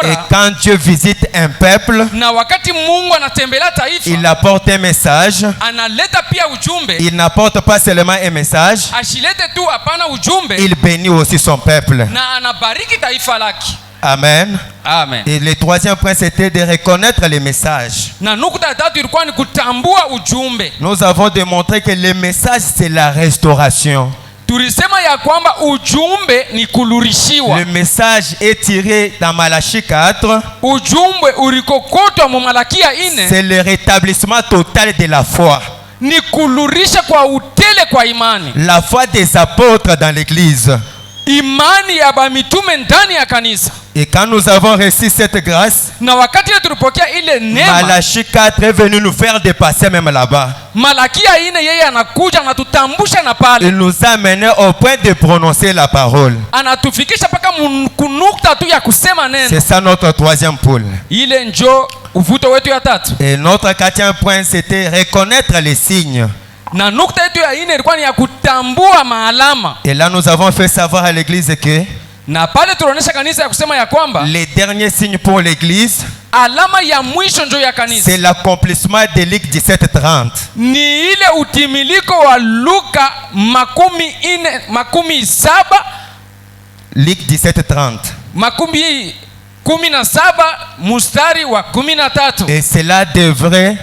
Et quand Dieu visite un peuple, il apporte un message. Il n'apporte pas seulement un message, il bénit aussi son peuple. Amen. Amen. Et le troisième point, c'était de reconnaître les messages. Nous avons démontré que le message, c'est la restauration. Le message est tiré dans Malachie 4. C'est le rétablissement total de la foi. La foi des apôtres dans l'église. Et quand nous avons reçu cette grâce, Malachie 4 est venu nous faire dépasser même là-bas. Il nous a amené au point de prononcer la parole. C'est ça notre troisième pôle. Et notre quatrième point, c'était reconnaître les signes. Et là nous avons fait savoir à l'église que les derniers signes pour l'église, c'est l'accomplissement de Luc 17:30. Luc 17:30. Et cela devrait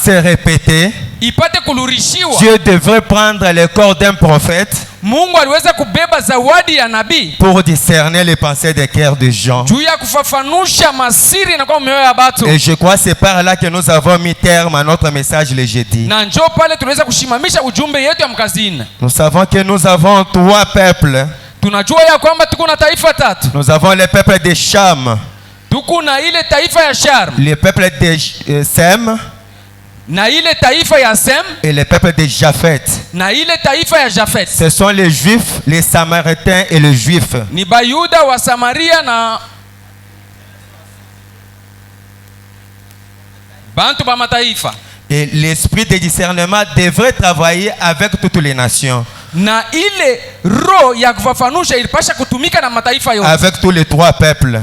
se répéter. Dieu devrait prendre le corps d'un prophète pour discerner les pensées des cœurs des gens. Et je crois que c'est par là que nous avons mis terme à notre message le jeudi. Nous savons que nous avons trois peuples. Nous avons le peuple de Cham, le peuple de Sem, et le peuple de Japhet. Ce sont les Juifs, les Samaritains et les Juifs. Et l'esprit de discernement devrait travailler avec toutes les nations. Avec tous les trois peuples.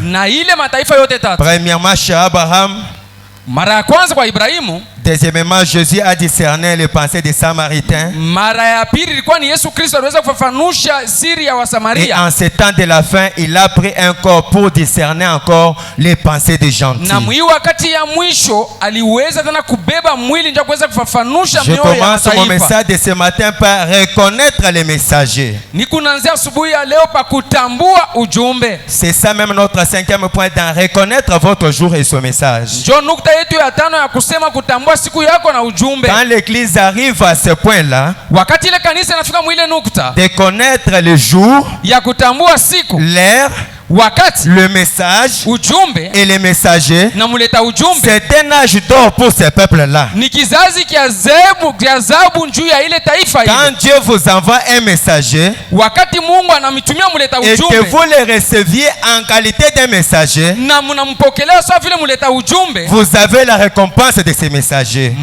Premièrement, chez Abraham. Deuxièmement, Jésus a discerné les pensées des Samaritains. Et en ces temps de la fin, il a pris un corps pour discerner encore les pensées des gentils. Je commence mon message de ce matin par reconnaître les messagers. C'est ça même notre cinquième point, d'en reconnaître votre jour et son message. Quand l'église arrive à ce point-là, de connaître le jour, l'heure, le message et les messagers, c'est un âge d'or pour ce peuple-là. Quand Dieu vous envoie un messager et que vous le receviez en qualité d'un messager, vous avez la récompense de ces messagers.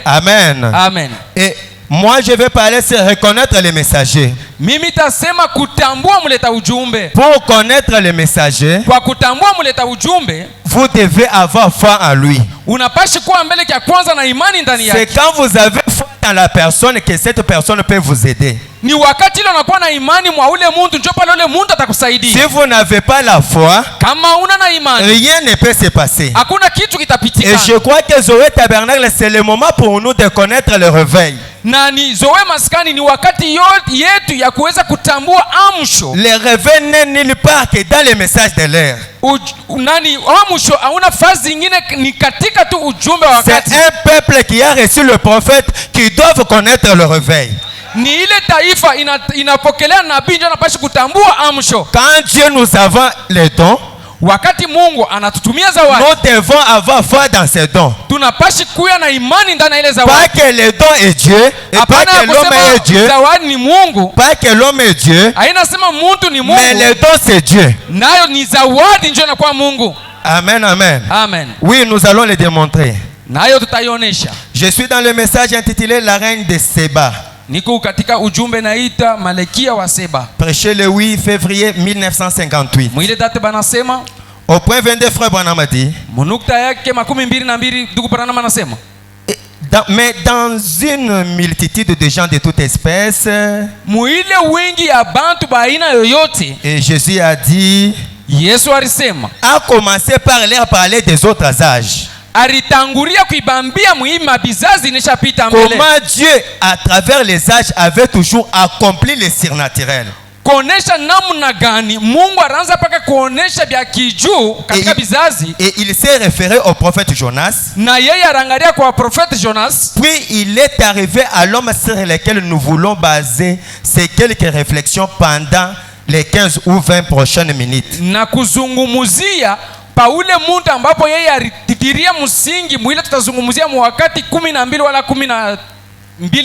Amen. Amen. Et moi, je vais parler sur reconnaître les messagers. Pour connaître les messagers, vous devez avoir foi en lui. C'est quand vous avez foi dans la personne que cette personne peut vous aider. Si vous n'avez pas la foi, rien ne peut se passer. Et je crois que Zoé Tabernacle, c'est le moment pour nous de connaître le réveil. Le réveil n'est nulle part que dans les messages de l'air. C'est un peuple qui a reçu le prophète qui doit connaître le réveil. Quand Dieu nous avons les dons, nous devons avoir foi dans ces dons. Pas que les dons est Dieu, et pas que l'homme est Dieu. Pas que l'homme est Dieu, mais les dons c'est Dieu. Amen, amen. Amen. Oui, nous allons le démontrer. Je suis dans le message intitulé La reine de Séba. Niko katika ujumbe naita Malekia wa Seba. Prêché le 8 février 1958. Mwile date banasema. Au point 22, frère Branham a dit. Munukta yake 22 ndugu Branham anasema. Mais dans une multitude de gens de toute espèce, muile wingi ya bantu baina yoyote, et Jésus a dit, Yesu alisema, a commencé par leur parler des autres âges. Alitangulia kuibambia muima bizazi nishapita mbele. Comment Dieu à travers les âges avait toujours accompli les surnaturels. Kuonesha namna gani Mungu aranza paka kuonesha bya kijuu katika bizazi. Et il s'est référé au prophète Jonas. Na yeye arangalia kwa prophète Jonas. Puis il est arrivé à l'homme sur lequel nous voulons baser ces quelques réflexions pendant les 15 ou 20 prochaines minutes. Na kuzungumuzia Paule muntu ambapo yeye alitiria msingi mwile tutazungumuzia mwakati 12 wala 12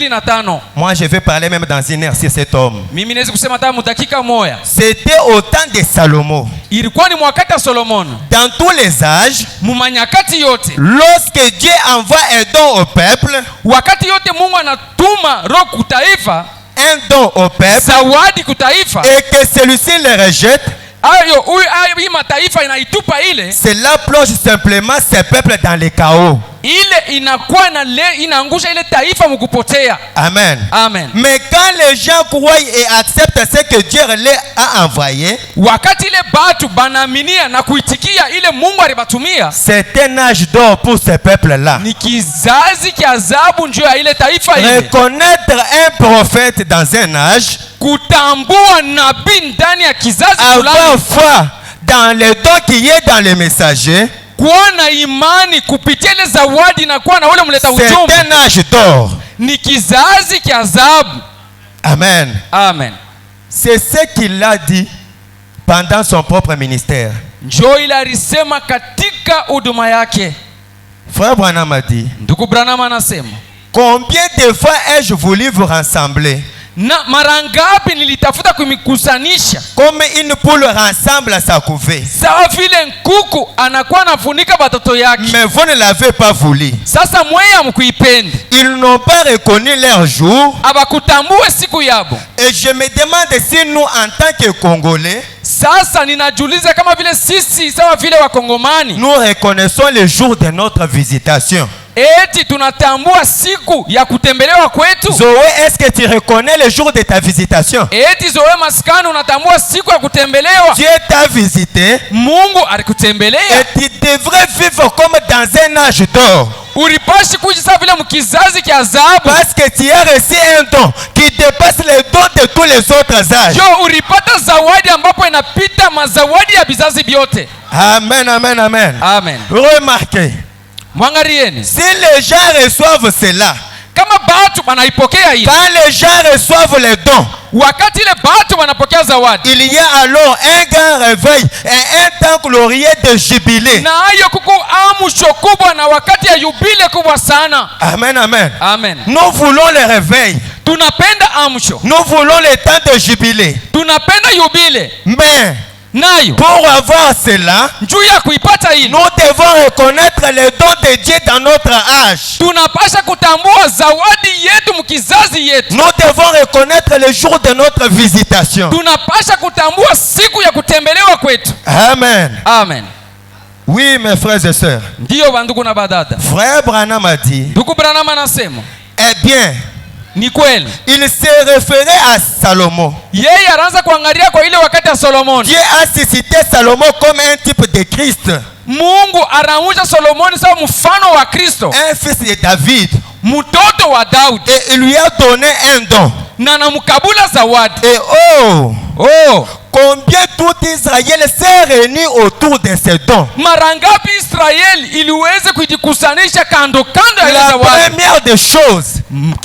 na 5. Moi je vais parler même dans une heure sur cet homme. Mimi naweza kusema hata mudakika moja. C'était au temps de Salomon. Ilikuwa ni mwakati wa Solomon. Dans tous les âges, mumanyakati yote, lorsque Dieu envoie un don au peuple, wakati yote Mungu anatuma roho kutaifa, un don au peuple, zawadi kutaifa, et que celui-ci le rejette, cela plonge simplement ces peuples dans le chaos. Amen. Amen. Mais quand les gens croient et acceptent ce que Dieu leur a envoyé, c'est un âge d'or pour ces peuples-là. Reconnaître un prophète dans un âge, avoir foi dans le don qui est dans le messager, c'est un âge d'or. Amen. Amen. C'est ce qu'il a dit pendant son propre ministère. Frère Branham a dit, combien de fois ai-je voulu vous rassembler? Na marangapi nilitafuta kumikusanisha comme une poule rassemble sa couvée, sawa vile nkuku anakuwa anafunika batoto yake, mais vous ne l'avez pas voulu. Sasa mweya mkuipende. Ils n'ont pas reconnu leur jour, abakutambue siku yabo. Et je me demande si nous en tant que Congolais, sasa ninajiuliza kama vile sisi sawa vile wakongomani, nous reconnaissons le jour de notre visitation. Eti tunatambua siku ya kutembelewa kwetu. Zoé, est-ce que tu reconnais le jour de ta visitation? Eti Zoé maskani unatambua siku ya kutembelewa. Dieu t'a visité. Mungu alikutembelea. Et tu devrais vivre comme dans un âge d'or. Ulipashi kujisa vile mkizazi kia zahabu. Parce que tu as reçu un don qui dépasse les dons de tous les autres âges. Jo ulipata zawadi ambapo inapita mazawadi ya bizazi biote. Amen, amen, amen. Amen. Remarquez. Si les gens reçoivent cela, quand les gens reçoivent les dons, il y a alors un grand réveil et un temps glorieux de jubilé. Amen, amen. Amen. Nous voulons le réveil. Nous voulons le temps de jubilé. Mais pour avoir cela, nous devons reconnaître les dons de Dieu dans notre âge. Nous devons reconnaître le jour de notre visitation. Amen. Amen. Oui, mes frères et sœurs. Frère Branham a dit, eh bien, il s'est référé à Salomon. Dieu a suscité Salomon comme un type de Christ. Un fils de David. Et il lui a donné un don. Et combien tout Israël s'est réuni autour de ces dons. La première des choses, quand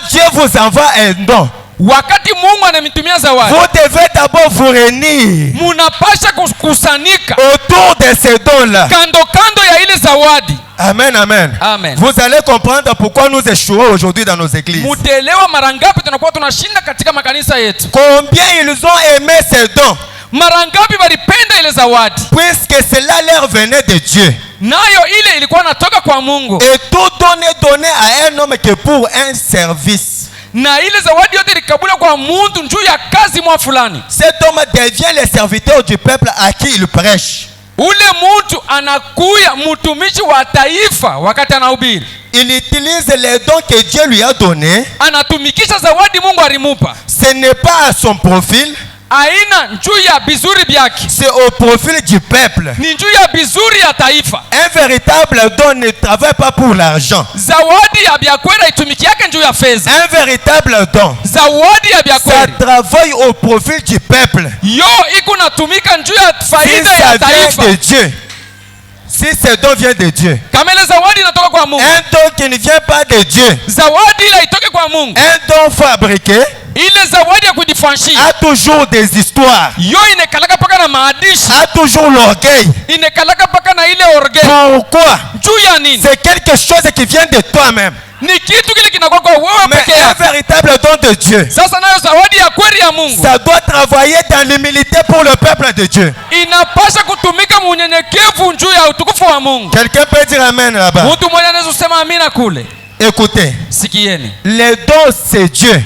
Dieu vous envoie un don, vous devez d'abord vous réunir autour de ces dons-là. Amen, amen. Amen. Vous allez comprendre pourquoi nous échouons aujourd'hui dans nos églises. Combien ils ont aimé ces dons, puisque cela leur venait de Dieu. Et tout don est donné à un homme que pour un service. na ile zawadi yote ilikabula kwa muntu njuu ya kazi mwa fulani. Cet homme devient le serviteur du peuple à qui il prêche. Ule muntu anakuya mtumishi wa taifa wakati anahubiri. Il utilise les dons que Dieu lui a donnés. Anatumikisha zawadi Mungu alimupa. Ce n'est pas à son profil. Aina njuu ya bizuri byake. C'est au profil du peuple. Ni njuu ya bizuri ya taifa. Un véritable don ne travaille pas pour l'argent. Zawadi ya byakwera itumikiake njuu ya fedha. Un véritable don, zawadi ya byakwera, ça travaille au profil du peuple. Yo iko natumika njuu ya faida si ya ça taifa. vient de Dieu, si ce don vient de Dieu, kama ile zawadi inatoka kwa Mungu, un don qui ne vient pas de Dieu, zawadi ile itoke kwa Mungu, un don fabriqué, ile zawadi ya kujifanshia a toujours des histoires, yo inekalaka paka na maadishi, a toujours l'orgueil. inekalaka paka na ile orgueil. Pourquoi? Juu ya nini? C'est quelque chose qui vient de toi-même. Ni kitu kile kinakuwa kwa wewe Mais peke un yako. véritable don de Dieu, Sasa nayo zawadi ya kweli ya Mungu, ça doit travailler dans l'humilité pour le peuple de Dieu. inapasha kutumika munyenyekevu njuu ya utukufu wa Mungu. Quelqu'un peut dire amen là-bas? Mtu mmoja anaweza kusema amina kule. Écoutez, Sikieni. les dons c'est Dieu.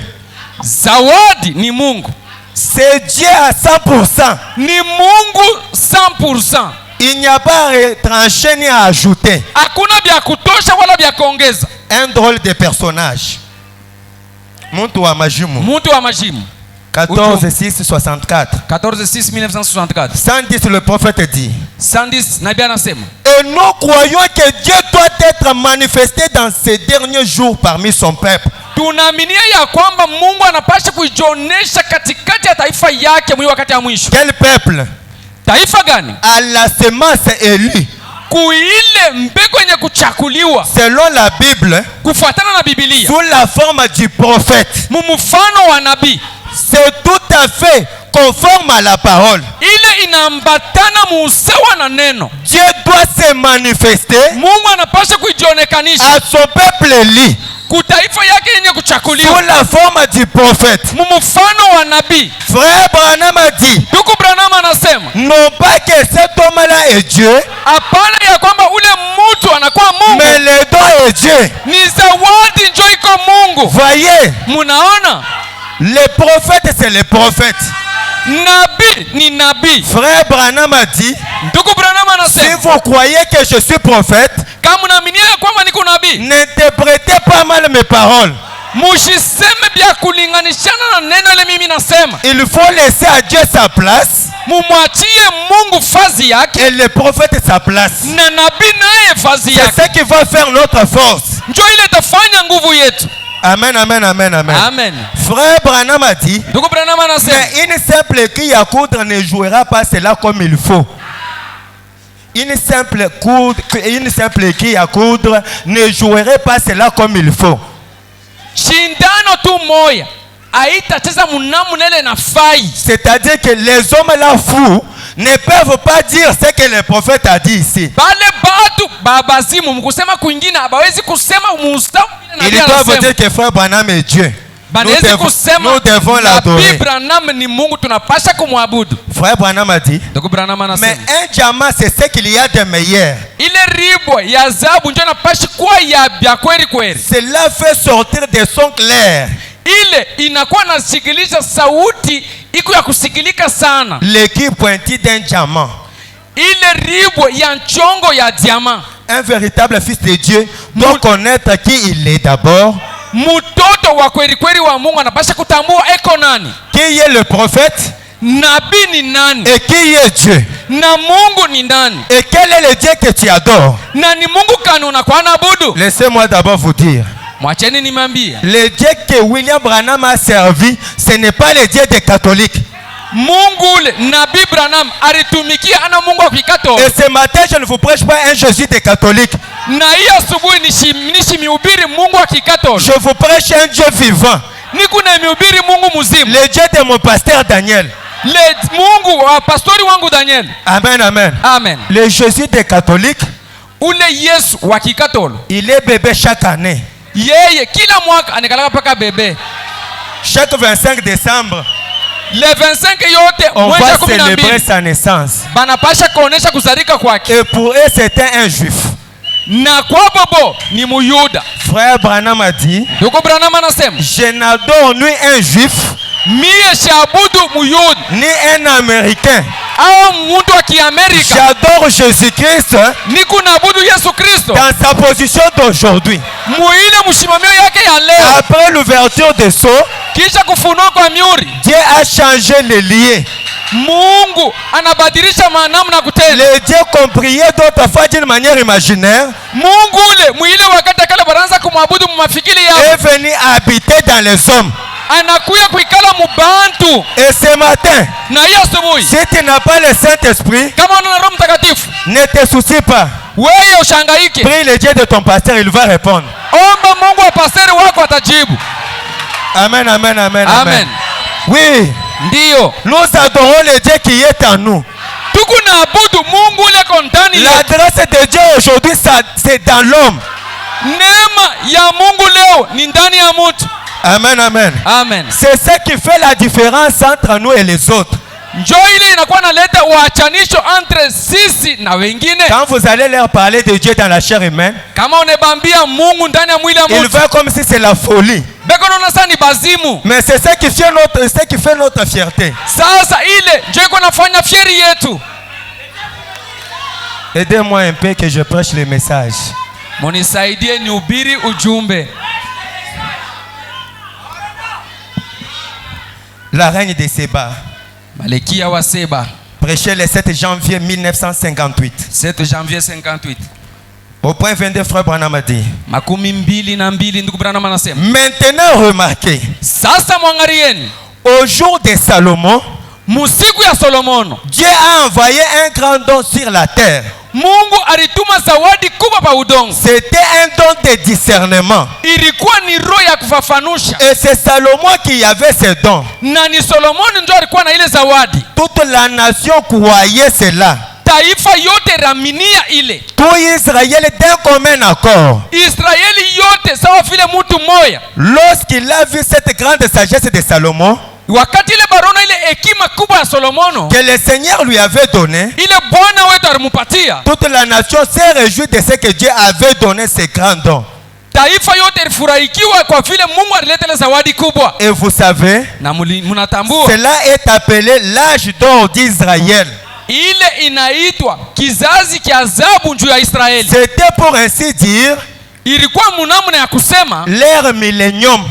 Zawadi ni Mungu. C'est Dieu à 100%. Ni Mungu 100%. Il n'y a pas à retrancher ni à ajouter. Hakuna vya kutosha wala vya kuongeza. Un drôle de personnage. Muntu wa majimu. Mtu wa majimu. 14:6-64. 14:6-1964. 110, le prophète dit. 110 nabii anasema. Et nous croyons que Dieu doit être manifesté dans ces derniers jours parmi son peuple. Tunaaminia ya kwamba Mungu anapasha kujionesha katikati ya taifa yake mwi wakati ya mwisho. Quel peuple? Taifa gani? À la semence élue. Kuile mbegu yenye kuchakuliwa Selon la Bible, kufuatana na Biblia, sous la forme du prophète. mumufano wa nabii. C'est tout à fait conforme à la parole. Ile inaambatana muusawa na neno. Dieu doit se manifester Mungu anapasha kujionekanisha à son peuple élu kutaifa yake yenye sous kuchakuliwa la forme du prophète. mumufano wa nabii. Frère Branham a dit, Ndugu Branham anasema non pas que cet homme-là est Dieu, hapana ya kwamba ule mtu anakuwa Mungu, mais le don est Dieu. ni zawadi njo iko Mungu. Voyez, Munaona, les prophètes, c'est les prophètes. nabii ni nabii. Frère Branham a dit, Ndugu Branham si anasema vous croyez que je suis prophète, kama mnaaminia ya kwamba niko nabii, n'interprétez pas mal mes paroles. mushiseme bya kulinganishana na neno ile mimi nasema. Il faut laisser à Dieu sa place Mumwachie Mungu fazi yake et le prophète sa place. na nabii naye fazi C'est yake. ce qui va faire notre force. Njo ile tafanya nguvu yetu. Amen, amen, amen, amen. Amen. Frère Branham a dit, Ndugu Branham anasema mais une simple aiguille à coudre ne jouera pas cela comme il faut. Une simple aiguille à coudre ne jouerait pas cela comme il faut. shindano tu moya haitacheza mnamna ile na fai. C'est-à-dire que les hommes là fous ne peuvent pas dire ce que le prophète a dit ici. Bale batu babazimu mkusema kwingine hawezi kusema mustawi Ils doivent dire que frère Branham est Dieu. Nous devons l'adorer. Branham ni Mungu tunapasha kumwabudu. Frère Branham a dit, Ndugu Branham anasema mais un diamant c'est ce qu'il y a de meilleur. ile ribwa ya zabu ndio napasha kuwa ya bya kweli kweli. Cela fait sortir des sons clairs. Ile inakuwa nasikilisha sauti iko ya kusikilika sana. L'aiguille pointille d'un diamant. Ile ribwa ya nchongo ya diamant. Un véritable fils de Dieu doit connaître qui il est d'abord. Mtoto wa kweli kweli wa Mungu anapasha kutambua eko nani. Qui est le prophète? Nabii ni nani? Et qui est Dieu? Na Mungu ni nani? Et quel est le Dieu que tu adores? Na ni Mungu kani unakuwa naabudu? Laissez-moi d'abord vous dire. Mwacheni nimwambie. Le Dieu que William Branham a servi, ce n'est pas le Dieu des catholiques. Mungu ule Nabii Branham alitumikia ana Mungu wa Kikatoliki. Et ce matin, je ne vous prêche pas un Jésus des catholiques. Na hiyo asubuhi nishimihubiri Mungu wa Kikatoliki. Je vous prêche un Dieu vivant. Niko na mihubiri Mungu mzima. Le Dieu de mon pasteur Daniel. Le Mungu wa pastori wangu Daniel. Amen, amen. Amen. Le Jésus des catholiques, Ule Yesu wa Kikatoliki. il est bébé chaque année. Yeye kila mwaka anakalaka paka bebe. Chaque 25 décembre, Le 25 yote on mwezi va 12 célébrer sa naissance. banapasha kuonesha kuzalika kwake. Et pour eux, c'était un juif. na kwa bobo ni Muyuda. Frère Branham a dit, Ndugu Branham anasema, je n'adore ni un juif, mie shaabudu Muyuda ni un américain. au mtu wa Kiamerika. J'adore Jésus-Christ Niko naabudu Yesu Kristo dans sa position d'aujourd'hui. muile mshimamio yake ya leo. Après l'ouverture des sceaux, Kisha kufunua kwa miuri, Dieu a changé les liens. Mungu anabadilisha namna kutenda. Les dieux qu'on priait d'autrefois d'une manière imaginaire Mungu ule mwile wakati kale baranza kumwabudu mumafikiri yao est venu habiter dans les hommes. anakuya kuikala mubantu. Et ce matin, Na hiyo asubuhi si tu n'as pas le Saint-Esprit, kama una Roho Mtakatifu, ne te soucie pas. wewe ushangaike. Prie le Dieu de ton pasteur, il va répondre. Omba Mungu wa pastori wako atajibu. Amen, amen, amen, Amen. Oui, Ndiyo. nous adorons le Dieu qui est en nous. Tuku naabudu Mungu ule kontani yetu. La grâce de Dieu aujourd'hui, c'est dans l'homme. Neema ya Mungu leo ni ndani ya mtu. Amen, amen. Amen. C'est ce qui fait la différence entre nous et les autres. Njoo ile inakuwa naleta uachanisho entre sisi na wengine. Quand vous allez leur parler de Dieu dans la chair humaine, Kama unebambia Mungu ndani ya mwili ya ils mtu, voient comme si c'est la folie. beko naona sasa ni bazimu. Mais c'est ce qui fait notre fierté. Sasa ile njoo iko nafanya fieri yetu. Aidez-moi un peu que je prêche le message. Munisaidie nihubiri ujumbe. La reine de Séba, Malikia wa Seba, prêché le 7 janvier 1958. 7 janvier 58. Au point 22, frère Branham a dit, Makumi mbili na mbili, ndugu Branham anasema. maintenant remarquez, Sasa mwangalieni, au jour de Salomon, musiku ya Solomono, Dieu a envoyé un grand don sur la terre. Mungu alituma zawadi kubwa pa udongo. C'était un don de discernement. Ilikuwa ni roho ya kufafanusha. Et c'est Salomon qui avait ce don. Na ni Solomoni ndio alikuwa na ile zawadi. Toute la nation croyait cela. Taifa yote raminia ile. Tout Israël d'un commun accord. Israeli yote sawa vile mtu mmoja. Lorsqu'il a vu cette grande sagesse de Salomon, Wakati ile barona ile hekima kubwa ya Solomono, que le Seigneur lui avait donné, ile Bwana wetu alimpatia, toute la nation s'est réjouie de ce que Dieu avait donné ce grand don. taifa yote ilifurahikiwa kwa vile Mungu alileta ile zawadi kubwa. Et vous savez, Na mnatambua cela est appelé l'âge d'or d'Israël. ile inaitwa kizazi cha adhabu juu ya Israeli. C'était pour ainsi dire Ilikuwa munamna ya kusema l'ère millénium.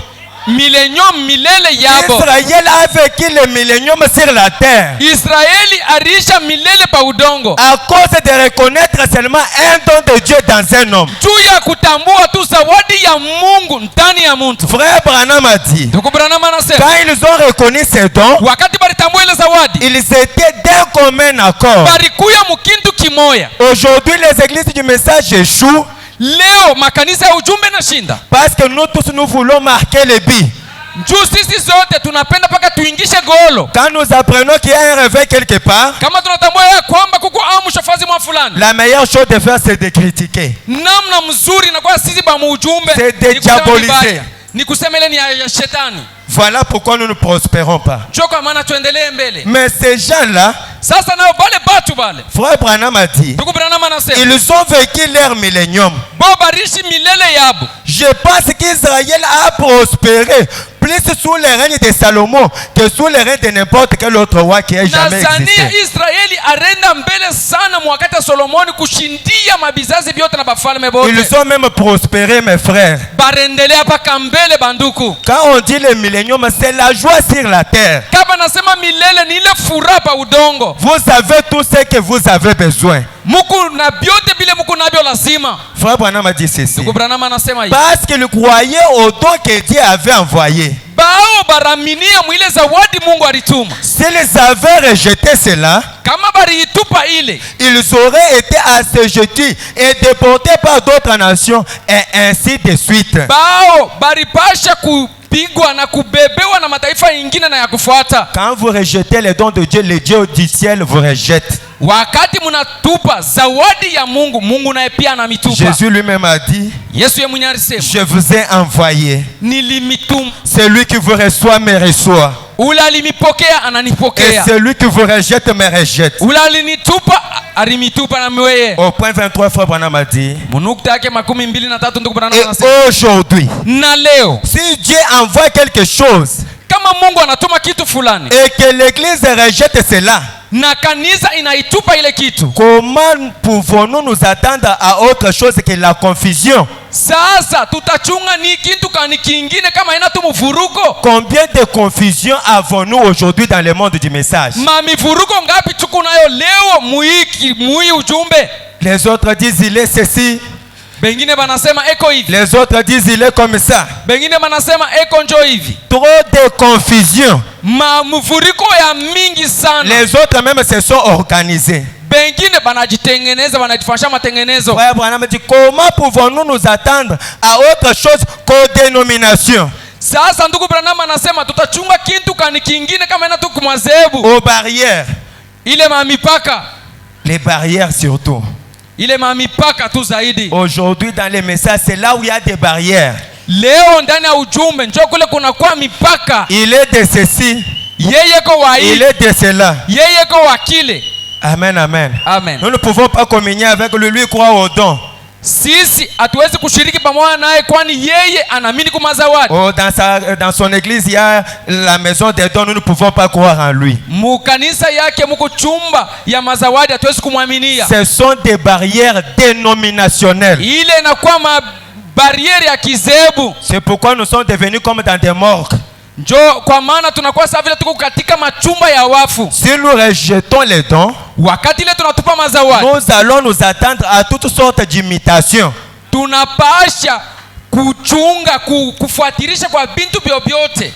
milenium, milele yabo. Israël a vécu le millénium sur la terre Israeli arisha milele pa udongo à cause de reconnaître seulement un don de Dieu dans un homme. juu ya kutambua tu zawadi ya Mungu ndani ya mtu. Frère Branham a dit, Ndugu Branham anasema quand ils ont reconnu ce don, wakati balitambua ile zawadi, ils étaient d'un commun accord. barikuya mukintu kimoya. Aujourd'hui, les églises du message échouent Leo makanisa ya ujumbe na shinda parce que nous tous nous voulons marquer le but. juu sisi zote tunapenda paka tuingishe golo. Quand nous apprenons qu'il y a un réveil quelque part, Kama tunatambua ya kwamba kuko amsha fazi mwa fulani, la meilleure chose de faire c'est de critiquer. namna mzuri na kwa sisi ba muujumbe C'est de diaboliser. ni kusema ile ni ya shetani. Voilà pourquoi nous ne prospérons pas. Njoo kwa maana tuendelee mbele. Mais ces gens-là, Sasa nao bale batu bale, frère Branham a dit, ndugu Branham anasema ils ont vécu leur millénium. bo barishi milele yabo. Je pense qu'Israël a prospéré plus sous le règne de Salomon que sous le règne de n'importe quel autre roi qui ait jamais Nazania existé. Israeli arenda mbele sana mwakati ya Solomoni kushindia mabizazi byote na bafalme bote. Ils ont même prospéré, mes frères. Barendelea paka mbele banduku. Quand on dit le millénium, c'est la joie sur la terre. Kama nasema milele ni ile furaha pa udongo. Vous avez tout ce que vous avez besoin. Muku na byote bile muku nabyo lazima. Frère Branham a dit ceci. Ndugu Branham anasema hivi. Parce qu'il croyait au don que Dieu avait envoyé. Bao baraminia mwile zawadi Mungu alituma. S'ils avaient rejeté cela, Kama bariitupa ile, ils auraient été assujettis et déportés par d'autres nations et ainsi de suite. bao baripasha kupigwa na kubebewa na mataifa ingine na ya kufuata. Quand vous rejetez les dons de Dieu, le Dieu du ciel vous rejette. wakati mnatupa zawadi ya Mungu, Mungu naye pia anamitupa. Jésus lui-même a dit, Yesu ye mwenyewe alisema, je vous ai envoyé. Nilimituma. Celui qui vous reçoit me reçoit. Ule alinipokea Et ananipokea. celui qui vous rejette me rejette. Ule alinitupa alimitupa na mweye. Au point 23, frère Branham a dit, Munukta yake 23 ndugu Branham et anasema, aujourd'hui, na leo si Dieu envoie quelque chose kama Mungu anatuma kitu fulani et que l'église rejette cela, na kanisa inaitupa ile kitu, comment pouvons-nous nous attendre à autre chose que la confusion? sasa tutachunga ni kitu kani kingine kama ina tu mvuruko? Combien de confusion avons-nous aujourd'hui dans le monde du message? Mivuruko ngapi tuko nayo leo mui ujumbe? Les autres disent il est ceci, bengine banasema eko hivi, les autres disent il est comme ça. bengine banasema eko njo hivi. Trop de confusion. Mvuruko ya mingi sana. Les autres même se sont organisés. Bengine banajitengeneza, banajifanyisha matengenezo. Frère Branham dit, comment pouvons-nous nous attendre à autre chose qu'aux dénominations? Sasa ndugu Branham anasema tutachunga kitu kani kingine kama ina tu kumwazebu. Aux barrières. Ile mamipaka. Les barrières surtout. Ile mamipaka tu zaidi. Aujourd'hui dans les messages, c'est là où il y a des barrières. Leo ndani ya ujumbe njoo kule kuna kwa mipaka. Il est de ceci. Yeye ko wa hii. Il est de cela. Yeye ko wa kile. Amen, amen. Amen. Nous ne pouvons pas communier avec lui, lui croit au don. Sisi hatuwezi kushiriki pamoja naye kwani yeye anaamini kwa mazawadi. Oh, dans son église, il y a la maison des dons, nous ne pouvons pas croire en lui. Mukanisa yake muko chumba ya mazawadi hatuwezi kumwaminia. Ce sont des barrières dénominationnelles. Ile inakuwa barriere ya kizebu. C'est pourquoi nous sommes devenus comme dans des morgues. Njo kwa maana tunakuwa sawa vile tuko katika machumba ya wafu. Si nous rejetons les dons, wakati ile tunatupa mazawadi, nous allons nous attendre à toutes sortes d'imitations. Tunapasha kuchunga kufuatirisha kwa bintu vyovyote.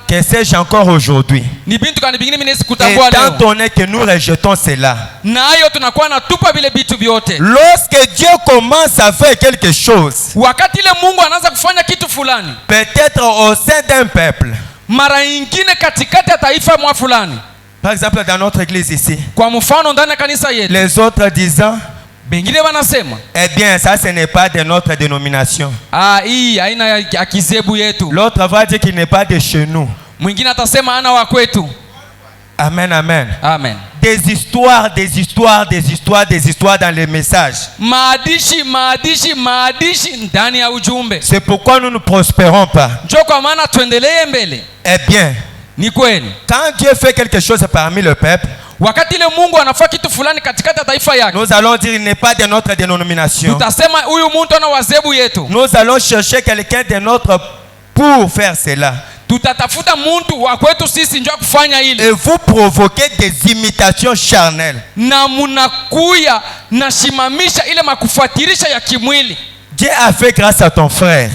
Que sais-je encore aujourd'hui? Ni bintu kani bingine minezi Étant kutambua leo. donné que nous rejetons cela, nayo tunakuwa natupa vile bitu vyote. Lorsque Dieu commence à faire quelque chose, wakati ile Mungu anaanza kufanya kitu fulani, peut-être au sein d'un peuple, mara nyingine katikati ya taifa mwa fulani, par exemple dans notre église ici, kwa mfano ndani ya kanisa yetu, les autres disant, bengine wanasema, eh bien ça ce n'est pas de notre dénomination. hii haina ya kizebu yetu. L'autre va dire qu'il n'est pas de chez nous. Mwingine atasema ana wa kwetu. Amen, amen. Amen. Des histoires dans les messages. Maadishi ndani ya ujumbe. C'est pourquoi nous ne prospérons pas. Njoo kwa maana tuendelee mbele. Eh bien, ni kweli, quand Dieu fait quelque chose parmi le peuple, wakati ile Mungu anafanya kitu fulani katikati ya taifa yake, nous allons dire il n'est pas de notre dénomination. tutasema huyu mtu ana wazebu yetu. Nous allons chercher quelqu'un de notre pour faire cela. Tutatafuta mtu wa kwetu sisi njoo kufanya ile. Et vous provoquez des imitations charnelles. Na munakuya na shimamisha ile makufuatirisha ya kimwili. Dieu a fait grâce à ton frère.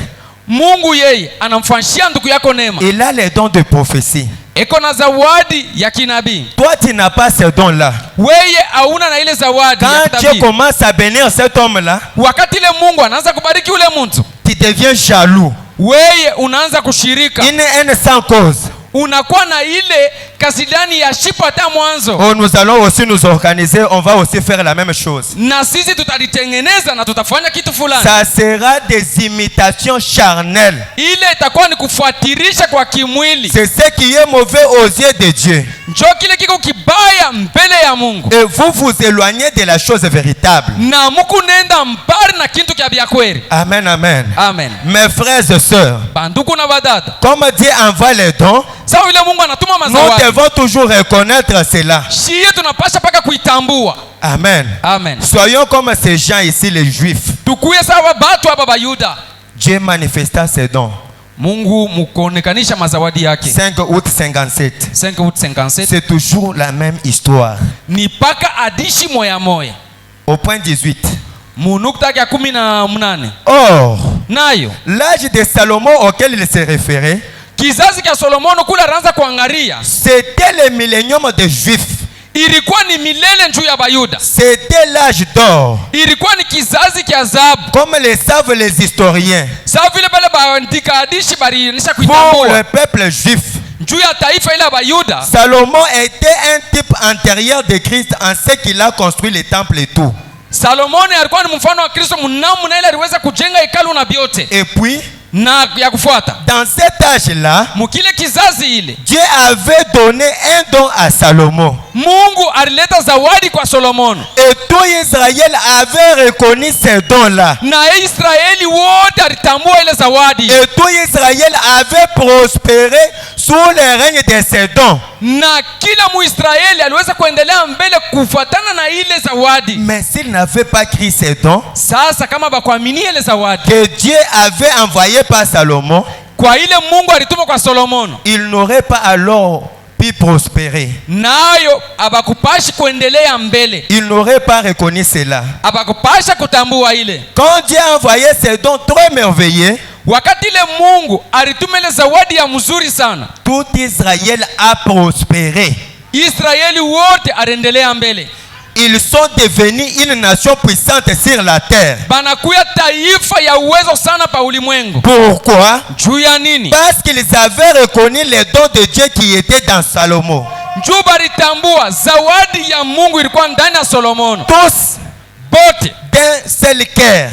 Mungu yeye anamfanyia ndugu yako neema. Il a les dons de prophétie. Eko na zawadi ya kinabii. Toi tu n'as pas ces dons là. Weye hauna na ile zawadi ya kinabii. Quand Dieu commence à bénir cet homme là, wakati ile Mungu anaanza kubariki ule mtu, tu deviens jaloux. Weye unaanza kushirika. Une haine sans cause. Unakuwa na ile kasidani ya shipa hata mwanzo. Oh, nous allons aussi nous organiser, on va aussi faire la même chose. Na sisi tutalitengeneza na tutafanya kitu fulani. Ça sera des imitations charnelles. Ile itakuwa ni kufuatirisha kwa kimwili. C'est ce qui est mauvais aux yeux de Dieu. Njoo kile kiko kibaya mbele ya Mungu. Et vous vous éloignez de la chose véritable. Na muku nenda mbali na kintu kya bya kweli. Amen, amen. Amen. Mes frères et sœurs, banduku na badada, comme Dieu envoie les dons, nous devons toujours reconnaître cela. Amen. Amen. Soyons comme ces gens ici, les Juifs. Dieu manifesta ses dons. Mungu mukonekanisha mazawadi yake. 5 août 57. 5 août 57. C'est toujours la même histoire. Ni paka adishi moya moya. Au point 18. Munukta ya 18. Or, nayo l'âge de Salomon auquel il se référait, kizazi cha Solomono kula ranza kuangalia, c'était le millénium des Juifs. Ilikuwa ni milele njuu ya Bayuda. C'était l'âge d'or. Ilikuwa ni kizazi cha dhahabu. Comme le savent les historiens. Sawa vile bale baandika hadishi bari nisha kuitambua. Pour le peuple juif, juu ya taifa ile Bayuda. Salomon était un type antérieur de Christ en ce qu'il a construit le temple et tout. Salomoni alikuwa ni mfano wa Kristo mnamna ile aliweza kujenga hekalu na vyote. Et puis na ya kufuata, dans cet âge-là, mukile kizazi ile, Dieu avait donné un don à Salomon. Mungu alileta zawadi kwa Solomon. Et tout Israël avait reconnu ces dons-là. Na Israeli wote alitambua ile zawadi. Et tout Israël avait prospéré sous le règne de ces dons. Na kila Muisraeli aliweza kuendelea mbele kufuatana na ile zawadi. Mais s'il n'avait pas pris ces dons, sasa kama bakuamini ile zawadi que Dieu avait envoyé par Salomon, kwa ile Mungu alituma kwa Solomon, il n'aurait pas alors pu prospérer. Nayo abakupashi kuendelea mbele. Il n'aurait pas reconnu cela. Abakupasha kutambua ile. Quand Dieu a envoyé ces dons très merveilleux, wakati ile Mungu alituma ile zawadi ya mzuri sana, tout Israël a prospéré. Israeli wote arendelea mbele. Ils sont devenus une nation puissante sur la terre. Banakuya taifa ya uwezo sana pa ulimwengu. Pourquoi? Juu ya nini? Parce qu'ils avaient reconnu les dons de Dieu qui étaient dans Salomon. Juu balitambua zawadi ya Mungu ilikuwa ndani ya Solomon. Tous bote d'un seul cœur,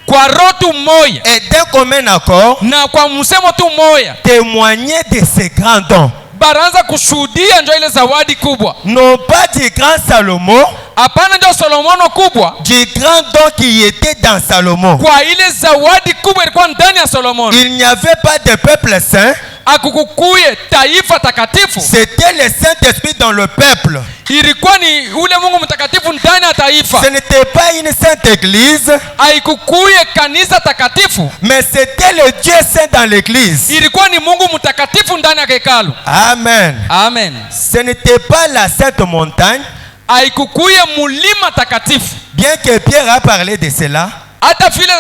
kwa roho tu moya et d'un commun accord, na kwa msemo tu moya, témoigner de ces grands dons. Baranza kushuhudia ndio ile zawadi kubwa. Non pas du grand Salomon, hapana ndio Solomono kubwa, du grand don qui était dans Salomon. kwa ile zawadi kubwa ilikuwa ndani ya Solomon. Il n'y avait pas de peuple saint. Akukukuye taifa takatifu. C'était le Saint-Esprit dans le peuple. Ilikuwa ni ule Mungu mtakatifu ndani ya taifa. Ce n'était pas une sainte église. Haikukuye kanisa takatifu, mais c'était le Dieu saint dans l'église. Ilikuwa ni Mungu mtakatifu ndani ya hekalu. Amen. Amen. Ce n'était pas la sainte montagne. Haikukuye mulima takatifu. Bien que Pierre a parlé de cela, hata vile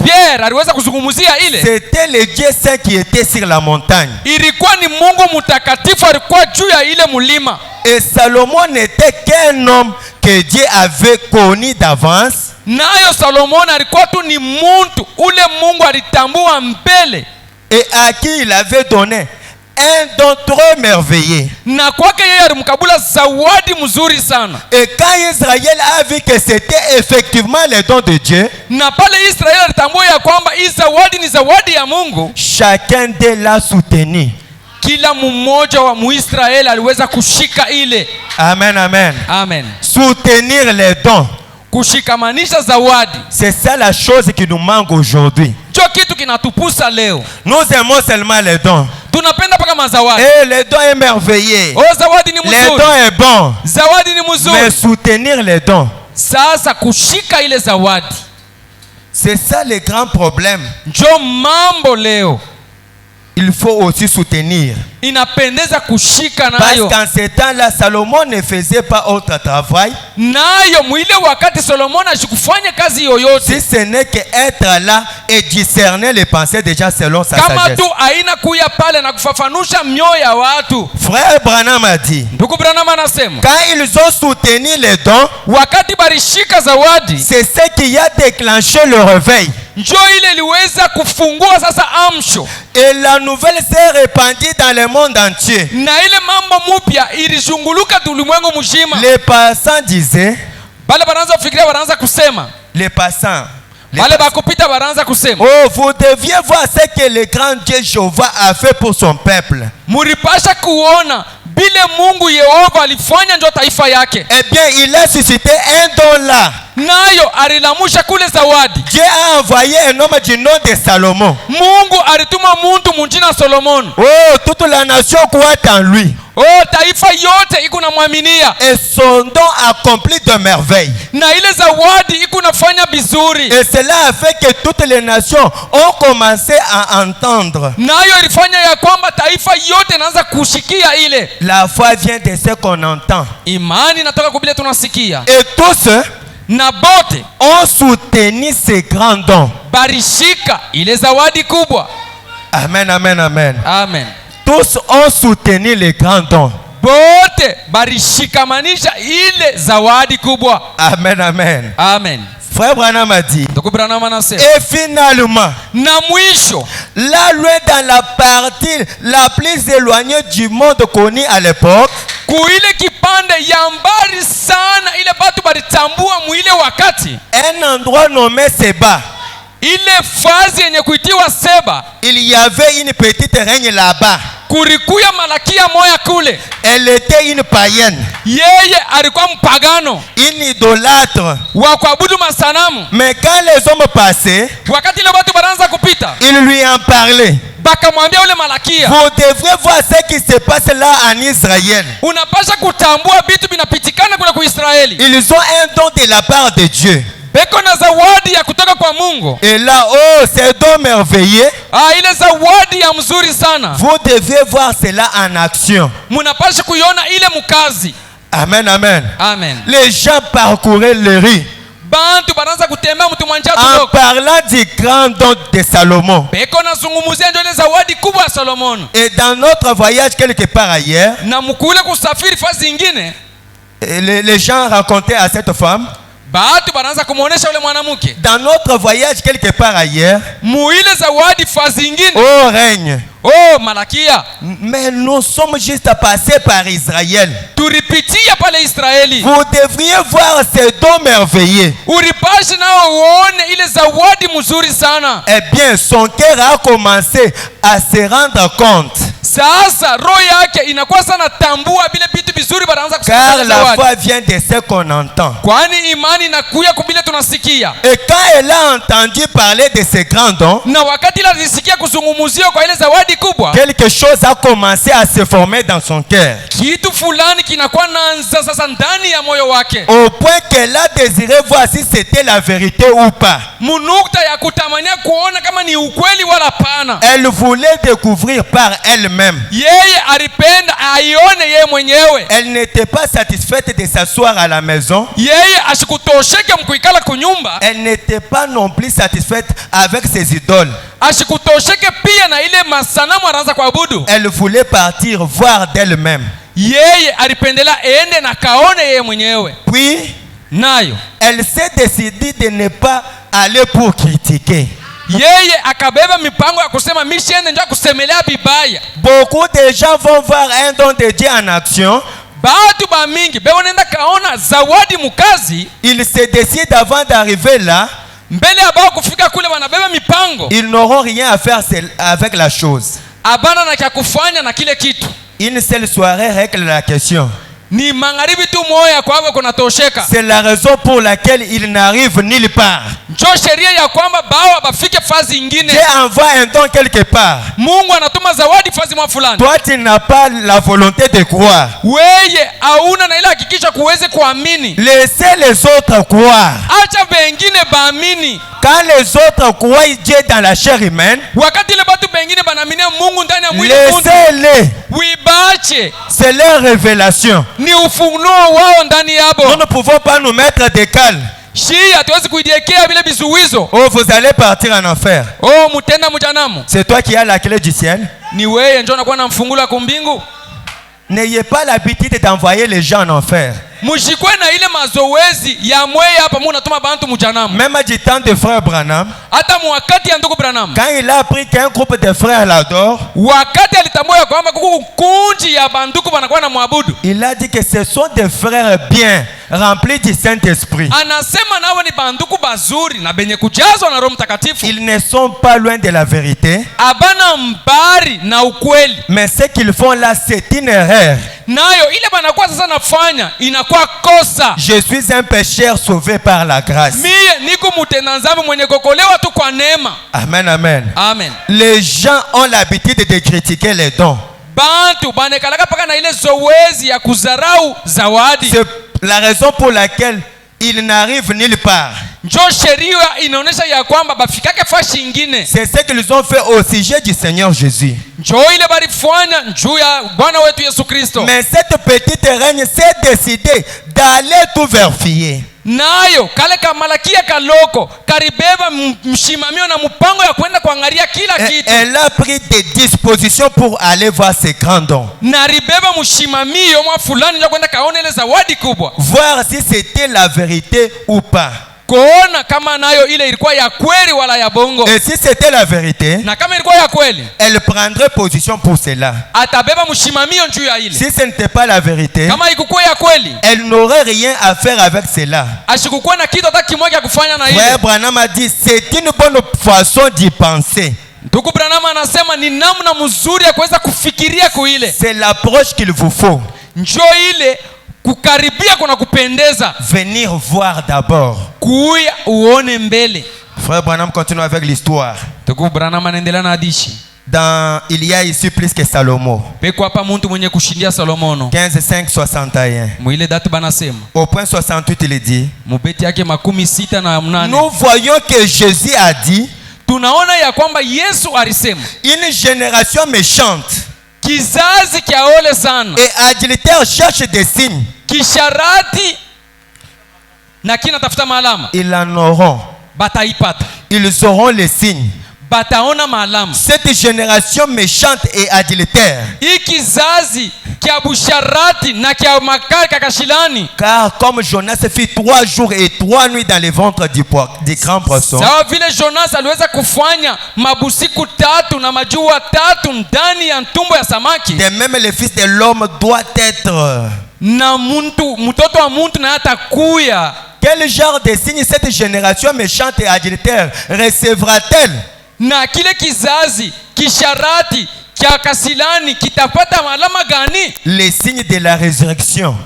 Pierre aliweza kuzungumzia ile, c'était le Dieu saint qui était sur la montagne. Ilikuwa ni Mungu mtakatifu alikuwa juu ya ile mulima. Et Salomon n'était qu'un homme que Dieu avait connu d'avance. Nayo Salomon alikuwa tu ni muntu ule Mungu alitambua mbele, et à qui il avait donné un don très merveilleux. Na kwake yeye alimkabula zawadi mzuri sana. Et quand Israël a vu que c'était effectivement le don de Dieu, na pale Israeli alitambua ya kwamba hii zawadi ni zawadi ya Mungu, chacun d'eux l'a soutenu. Kila mmoja wa Muisraeli aliweza kushika ile. Amen, amen. Amen. Soutenir les dons. Kushikamanisha zawadi. C'est ça la chose qui nous manque aujourd'hui. Ndio kitu kinatupusa leo. Nous aimons seulement les dons. Tunapenda paka mazawadi. Et le don est merveilleux. Oh, zawadi ni mzuri. Le don est bon. Zawadi ni mzuri. Mais soutenir les dons. Sasa kushika ile zawadi. C'est ça le grand problème. Ndio mambo leo. Il faut aussi soutenir. Inapendeza kushika nayo. Parce qu'en ce temps-là, Salomon ne faisait pas autre travail. Nayo mwile wakati Solomon ashikufanya kazi yoyote. Si ce n'est qu'être là et discerner les pensées des gens selon sa kama sagesse. tu aina kuya pale na kufafanusha mioyo ya watu. Frère Branham a dit, ndugu Branham anasema, quand ils ont soutenu les dons, wakati barishika zawadi, c'est ce qui a déclenché le réveil. Njoo ile liweza kufungua sasa amsho. Et la nouvelle s'est répandue dans le monde entier. Na ile mambo mupya ilizunguluka ulimwengu mzima. Les passants disaient, bale banaanza kufikiria, banaanza kusema, les passants, bale bakupita banaanza kusema, oh, vous deviez voir ce que le grand Dieu Jéhovah a fait pour son peuple. Muripasha kuona bile Mungu Yehova alifanya ndio taifa yake. Eh bien, il a suscité un don là. Nayo alilamusha kule zawadi. Dieu a envoyé un homme du nom de Salomon. Mungu alituma muntu munjina Solomon. Oh, toute la nation croit en lui. Oh, taifa yote iko namwaminia. Et son don accomplit de merveilles. Na ile zawadi iko nafanya bizuri. Et cela a fait que toutes les nations ont commencé à entendre. Nayo ilifanya ya kwamba taifa yote inaanza kushikia ile. La foi vient de ce qu'on entend. Imani natoka kwa bile tunasikia. Et tous na bote ont soutenu ces grands dons. Barishika ile zawadi kubwa. Amen, amen, amen. Amen. Tous ont soutenu les grands dons. Bote barishikamanisha ile zawadi kubwa. Amen, amen. Amen. Frère Branham a dit. Et finalement, là loin dans la partie la plus éloignée du monde connu à l'époque, un endroit nommé Seba. Il y avait une petite reine là-bas. Elle était une païenne, une idolâtre. Mais quand les hommes passaient, ils lui en parlaient. Vous devrez voir ce qui se passe là en Israël. Ils ont un don de la part de Dieu. Et là, oh, c'est don merveilleux. Vous devez voir cela en action. Amen, amen. Amen. Les gens parcouraient les rues en parlant du grand don de Salomon. Et dans notre voyage quelque part ailleurs, les gens racontaient à cette femme. Dans notre voyage quelque part ailleurs, oh règne, oh Malakia, mais nous sommes juste passés par Israël. Vous devriez voir ces dons merveilleux. Eh bien, son cœur a commencé à se rendre compte. Car la foi vient de ce qu'on entend. Et quand elle a entendu parler de ces grands dons, quelque chose a commencé à se former dans son cœur. Au point qu'elle a désiré voir si c'était la vérité ou pas. Elle voulait découvrir par elle-même. Elle n'était pas satisfaite de s'asseoir à la maison. Elle n'était pas non plus satisfaite avec ses idoles. Elle voulait partir voir d'elle-même. Puis, elle s'est décidée de ne pas aller pour critiquer. Beaucoup de gens vont voir un don de Dieu en action. Ils se décident avant d'arriver là. Ils n'auront rien à faire avec la chose. Une seule soirée règle la question. C'est la raison pour laquelle il n'arrive nulle part. Dieu envoie un don quelque part. Toi, tu n'as pas la volonté de croire. Laissez les autres croire. Quand les autres croient Dieu dans la chair humaine, laissez-les. C'est leur révélation. Nous ne pouvons pas nous mettre des cales. Oh, vous allez partir en enfer. C'est toi qui as la clé du ciel. N'ayez pas l'habitude d'envoyer les gens en enfer. Même du temps de frère Branham, quand il a appris qu'un groupe de frères l'adore, il a dit que ce sont des frères bien remplis du Saint-Esprit. Ils ne sont pas loin de la vérité. Mais ce qu'ils font là, c'est une erreur. Je suis un pécheur sauvé par la grâce. Amen, amen. Amen. Les gens ont l'habitude de critiquer les dons. C'est la raison pour laquelle ils n'arrivent nulle part. C'est ce qu'ils ont fait au sujet du Seigneur Jésus. Mais cette petite reine s'est décidée d'aller tout vérifier. Elle a pris des dispositions pour aller voir ces grands dons. Voir si c'était la vérité ou pas. kuona kama nayo ile ilikuwa ya kweli wala ya bongo. Et si c'était la vérité, Na kama ilikuwa ya kweli, elle prendrait position pour cela. atabeba mshimamio juu ya ile. Si ce n'était pas la vérité, Kama ikukuwa ya kweli, elle n'aurait rien à faire avec cela. ashikukuwa na kitu hata kimoja kufanya na Frère ile. Branham a dit, c'est une bonne façon d'y penser. Ndugu Branham anasema ni namna mzuri ya kuweza kufikiria kuile. C'est l'approche qu'il vous faut. Njoo ile kukaribia kuna kupendeza. Venir voir d'abord. Kuya uone mbele. Frère Branham continue avec l'histoire. Ndugu Branham anaendelea na hadithi. Il y a ici plus que Salomon. Peko hapa mtu mwenye kushindia Salomono. 15:5-61. Mwile date banasema. Au point 68, il dit, Mubeti yake 68. nous voyons que Jésus a dit, tunaona ya kwamba Yesu alisema, une génération méchante kizazi kia ole sana et adultère cherche des signes. Kisharati na kinatafuta maalama. Ils en auront. Bataipata. Ils auront les signes. Bataona maalama. Cette génération méchante et adultère. Hii kizazi kia busharati na kia makari kakashilani. Car comme Jonas fit 3 jours et 3 nuits dans les ventres du grand poisson, sawa vile Jonas aliweza kufanya mabusiku 3 na majua 3 ndani ya ntumbo ya samaki, de même le fils de l'homme doit être. na mtoto wa muntu na atakuya. Quel genre de signe cette génération méchante et adultère recevra-t-elle? Na kile kizazi kisharati kia kasilani kitapata alama gani? Les signes de la résurrection.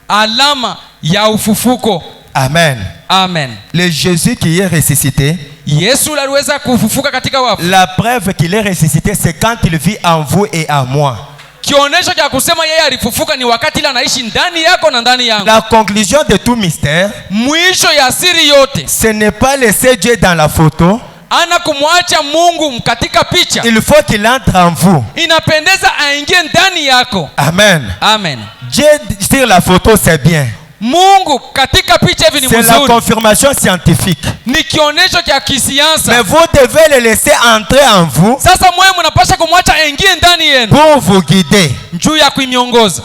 Alama ya ufufuko. Amen. Amen. Le Jésus qui est ressuscité, Yesu aliweza kufufuka katika wafu. la preuve qu'il est ressuscité, c'est quand il vit en vous et en moi. Kionesho cha kusema yeye alifufuka ni wakati ile anaishi ndani yako na ndani yangu. La conclusion de tout mystère, Mwisho ya siri yote, ce n'est pas laisser Dieu dans la photo. ana kumwacha Mungu katika picha. Il faut qu'il entre en vous. Inapendeza aingie ndani yako. Amen. Amen. Dieu sur la photo, c'est bien. Mungu katika picha hivi ni C'est la mzuri. confirmation scientifique. Ni kionesho cha kisiasa. Mais vous devez le laisser entrer en vous Sasa mwe mnapaswa kumwacha aingie ndani yenu pour vous guider. juu ya kuimiongoza.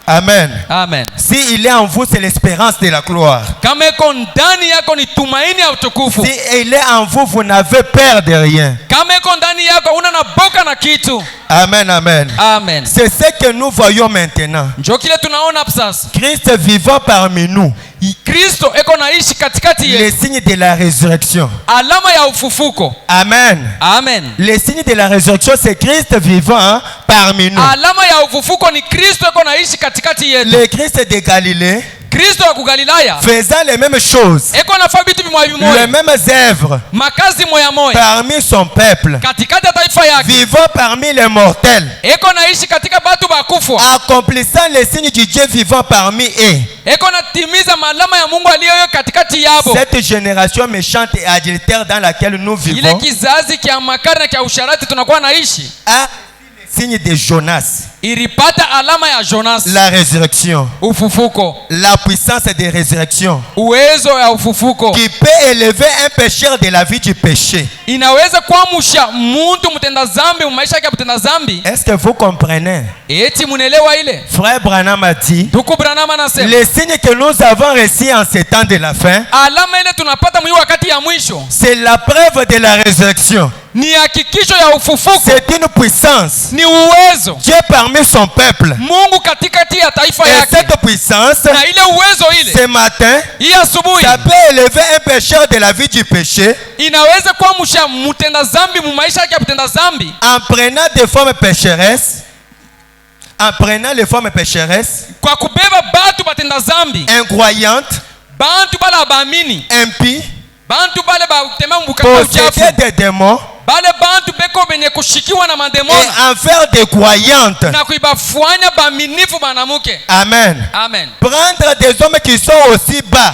Amen. Amen. Si il est en vous, c'est l'espérance de la gloire. Kama iko ndani yako ni tumaini ya utukufu. Si il est en vous, vous n'avez peur de rien. Kama iko ndani yako una naboka na kitu. Amen, amen. Amen. C'est ce que nous voyons maintenant. Njoo kile tunaona hapa sasa. Christ vivant parmi nous. Kristo eko naishi katikati Les yetu. signes de la résurrection. Alama ya ufufuko. Amen. Amen. Les signes de la résurrection, c'est Christ vivant parmi nous. Alama ya ufufuko ni Kristo eko naishi katikati yetu. Le Christ de Galilée Kristo wa kugalilaya faisant les mêmes choses, eko nafanya vitu vimoja les vimoja, mêmes œuvres makazi moya moya parmi son peuple, katikati ya taifa yake. vivant parmi les mortels, Eko naishi katika batu bakufwa. accomplissant les signes du Dieu vivant parmi eux. Eko natimiza malama ya Mungu aliyoyo katikati yabo. Cette génération méchante et adultère dans laquelle nous Ile vivons kizazi kia makari na kia usharati tunakuwa naishi a le signe de Jonas, ilipata alama ya Jonas, la résurrection, ufufuko, la puissance de résurrection uwezo ya ufufuko qui peut élever un pécheur de la vie du péché. inaweza kuamsha muntu mtenda zambi maisha yake mtenda zambi. Est-ce que vous comprenez? Eti munelewa ile? Frère Branham a dit, Ndugu Branham anasema les signes que nous avons reçus en ces temps de la fin, alama ile tunapata mwi wakati ya mwisho c'est la preuve de la résurrection. ni hakikisho ya ufufuko, C'est une puissance. ni uwezo Dieu parmi son peuple. Mungu katikati ya taifa Et yake. cette puissance, Na ile uwezo ile ce matin, hii asubuhi ça peut élever un pécheur de la vie du péché inaweza kuamsha mtenda zambi mu maisha yake ya mtenda zambi, en prenant des formes pécheresses, en prenant les formes pécheresses, kwa kubeba batu batenda zambi, incroyantes, bantu bala baamini, impies, bantu bale batembea mbukaka posséder uchafu, des démons bale bantu beko benye kushikiwa na et mademoni en faire des croyantes. na kuibafanya baminifu banamuke. Amen. Amen. Prendre des hommes qui sont aussi bas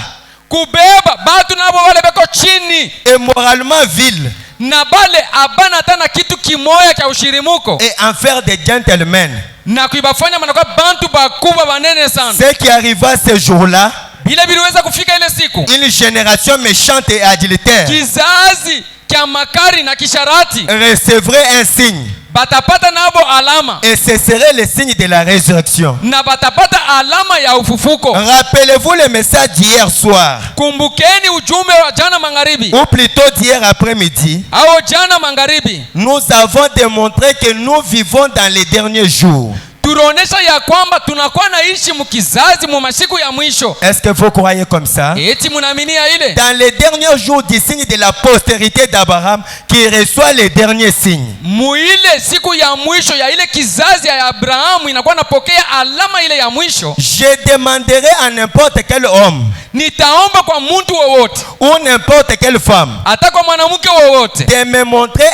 Kubeba batu nabo bale beko chini et moralement vils na bale abana hata na kitu kimoya cha ushirimuko et en faire des gentlemen. na kuibafanya manakuwa bantu bakubwa banene sana. Ce qui arriva ce jour-là, Bile biliweza kufika ile siku, une génération méchante et adultère kizazi kia makari na kisharati recevrait un signe. batapata nabo alama, et ce serait le signe de la résurrection. na batapata alama ya ufufuko. Rappelez-vous le message d'hier soir, Kumbukeni ujumbe wa jana magharibi, ou plutôt d'hier après-midi. au jana magharibi. Nous avons démontré que nous vivons dans les derniers jours. Tunaonesha ya kwamba tunakuwa naishi mkizazi mu masiku ya mwisho. Est-ce que vous croyez comme ça? Eti munaaminia ile? Dans les derniers jours du signe de la postérité d'Abraham qui reçoit les derniers signes. Muile siku ya mwisho ya ile kizazi ya Abrahamu inakuwa napokea alama ile ya mwisho. Je demanderai à n'importe quel homme Nitaomba kwa mtu wowote ou n'importe quelle femme hata kwa mwanamke wowote de me montrer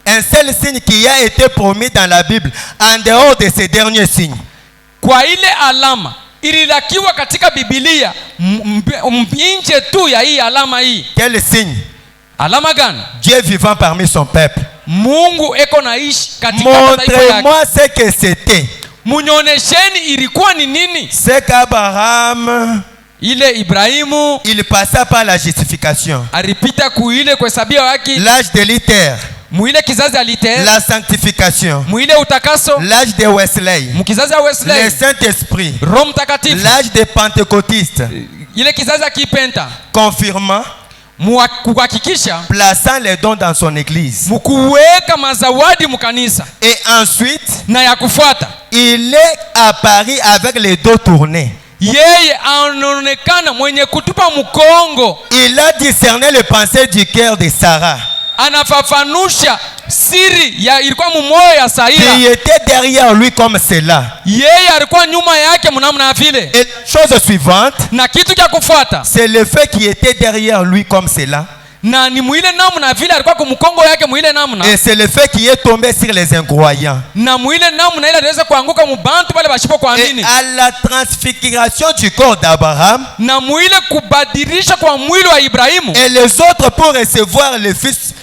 un seul signe qui a été promis dans la Bible en dehors de ces derniers signes. kwa ile alama ililakiwa katika Biblia nje tu ya hii alama hii. Quel signe? Alama gani? Dieu vivant parmi son peuple. Mungu eko naishi katika taifa yake. Montrez-moi ce que c'était. Munyonesheni ilikuwa ni nini? C'est qu'Abraham, Ile Ibrahimu il passa par la justification, alipita kuile kuhesabia haki, l'âge de Luther, muile kizazi alite, la sanctification, muile utakaso, l'âge de Wesley, mkizazi ya le Wesley, Saint-Esprit, Roho Mtakatifu, l'âge des pentecôtistes, ile kizazi ya Kipenta, confirmant, kuhakikisha plaçant les dons dans son église. mkuweka mazawadi mkanisa, Et ensuite, na ya kufuata il est apparu avec les dos tournés. yeye anaonekana mwenye kutupa mkongo, Il a discerné les pensées du cœur de Sarah, anafafanusha siri ya ilikuwa mumoyo ya Sara, qui était derrière lui comme cela. yeye alikuwa nyuma yake mnamna vile. Et chose suivante, Na kitu cha kufuata c'est le fait qui était derrière lui comme cela. na ni mwile namna vile alikuwa kumkongo yake mwile namna, Et c'est le fait qui est tombé sur les incroyants. na mwile namna ile aliweza kuanguka mubantu pale bashipo Et kuamini, à la transfiguration du corps d'Abraham, na mwile kubadilisha kwa mwili wa Ibrahimu, et les autres pour recevoir le fils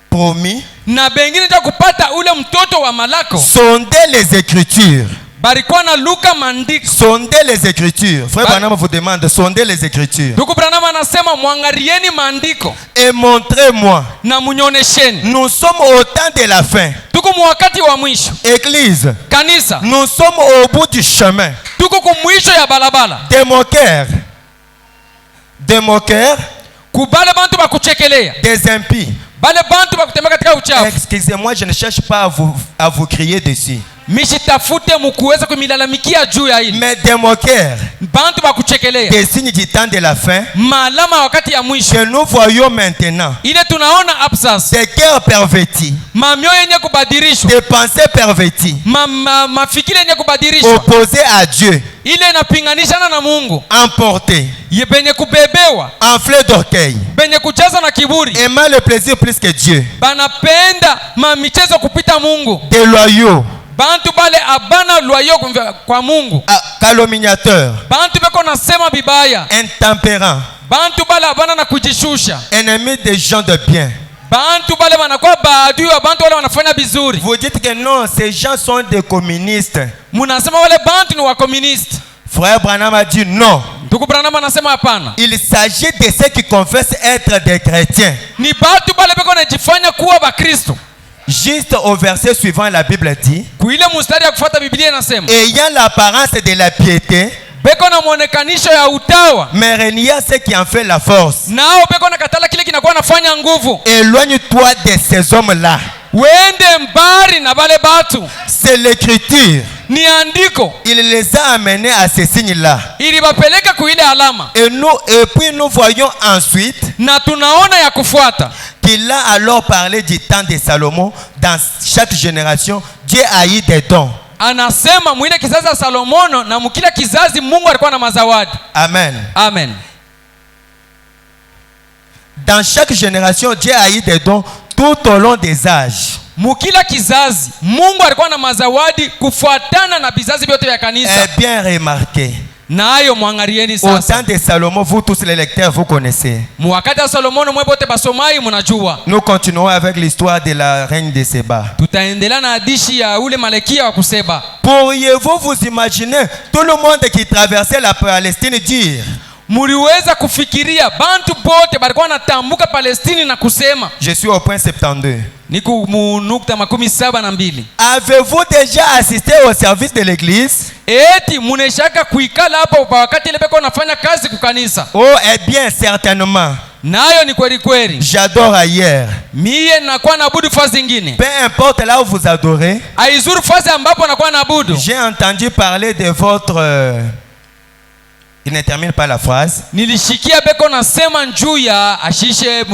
promis, na bengine cha kupata ule mtoto wa malako, sondez les Écritures. barikuwa na Luka maandiko. Sondez les Écritures. Frère Branham vous demande, sondez les Écritures. Ndugu Branham anasema mwangalieni maandiko Et montrez-moi. na munyonesheni. Nous sommes au temps de la fin. Tuko mwakati wa mwisho. Église, Kanisa, nous sommes au bout du chemin. tuko kumwisho ya balabala. Des moqueurs, Kubale bantu bakuchekelea, des impies. bale bantu bakutembea katika uchafu. Excusez-moi, je ne cherche pas à vous crier dessus. Mishitafute mukuweza kumilalamikia juu ya hili. Mais des moqueurs, Bantu bakuchekelea, des signes du temps de la fin, maalama wakati ya mwisho. que nous voyons maintenant. Ile tunaona absas, Des cœurs pervertis, mamioyo yenye kubadirishwa, des pensées perverties, mafikiri yenye kubadirishwa, opposées à Dieu, ile inapinganishana na Mungu, emportés, benye kubebewa, enflés d'orgueil, benye kujaza na kiburi, aimant le plaisir plus que Dieu, banapenda michezo kupita Mungu. déloyaux, Bantu bale abana lwayo kwa Mungu, calomniateurs, bantu beko nasema bibaya, intempérants, bantu bale abana na kujishusha, ennemis des gens de bien. bantu bale wanakuwa baadui wa bantu wale wanafanya bizuri. Vous dites que non, ces gens sont des communistes. Munasema wale bantu ni wa communiste. Frère Branham a dit non. Ndugu Branham anasema hapana. Il s'agit de ceux qui confessent être des chrétiens. Ni batu bale beko najifanya kuwa Bakristo. Juste au verset suivant, la Bible dit, Kuile mustari ya kufuata Biblia inasema, ayant l'apparence de la piété, beko na mwonekanisho ya utawa, mais reniant ce qui en fait la force. nao beko na katala kile kinakuwa nafanya nguvu. Éloigne-toi de ces hommes-là. Wende mbari na bale batu. C'est l'écriture. Ni andiko. Il les a amenés à ces signes-là. Ili bapeleka kuile alama. Et puis nous voyons ensuite Na tunaona ya kufuata qu'il a alors parlé du temps de Salomon. Dans chaque génération, Dieu a eu des dons. Anasema mwile kizazi ya Salomono na mkila kizazi Mungu alikuwa na mazawadi. Amen. Amen. Dans chaque génération, Dieu a eu des dons tout au long des âges. Mukila kizazi Mungu alikuwa na mazawadi kufuatana na bizazi vyote vya kanisa. Et bien remarqué. Nayo mwangalieni Au sasa. temps de Salomon, vous tous les lecteurs, vous connaissez. Mwakati wa Salomono mwebote basomai mnajua. Nous continuons avec l'histoire de la reine de Séba. Tutaendelea na hadithi ya ule malekia wa Kuseba. Pourriez-vous vous imaginer tout le monde qui traversait la Palestine dire, Muriweza kufikiria bantu bote balikuwa natambuka Palestini na kusema. Je suis au point 72. Niku munukta 72. Avez-vous déjà assisté au service de l'église? Eti muneshaka kuikala hapo kwa wakati ile beko nafanya kazi kukanisa? Oh, eh bien, certainement. Nayo ni kweli kweli. J'adore ailleurs. Mie nakuwa naabudu fazi nyingine. Peu importe là où vous adorez. Aizuru fazi ambapo nakuwa naabudu. J'ai entendu parler de votre il ne termine pas la phrase. Nilishikia beko nasema njuu ya ashishe.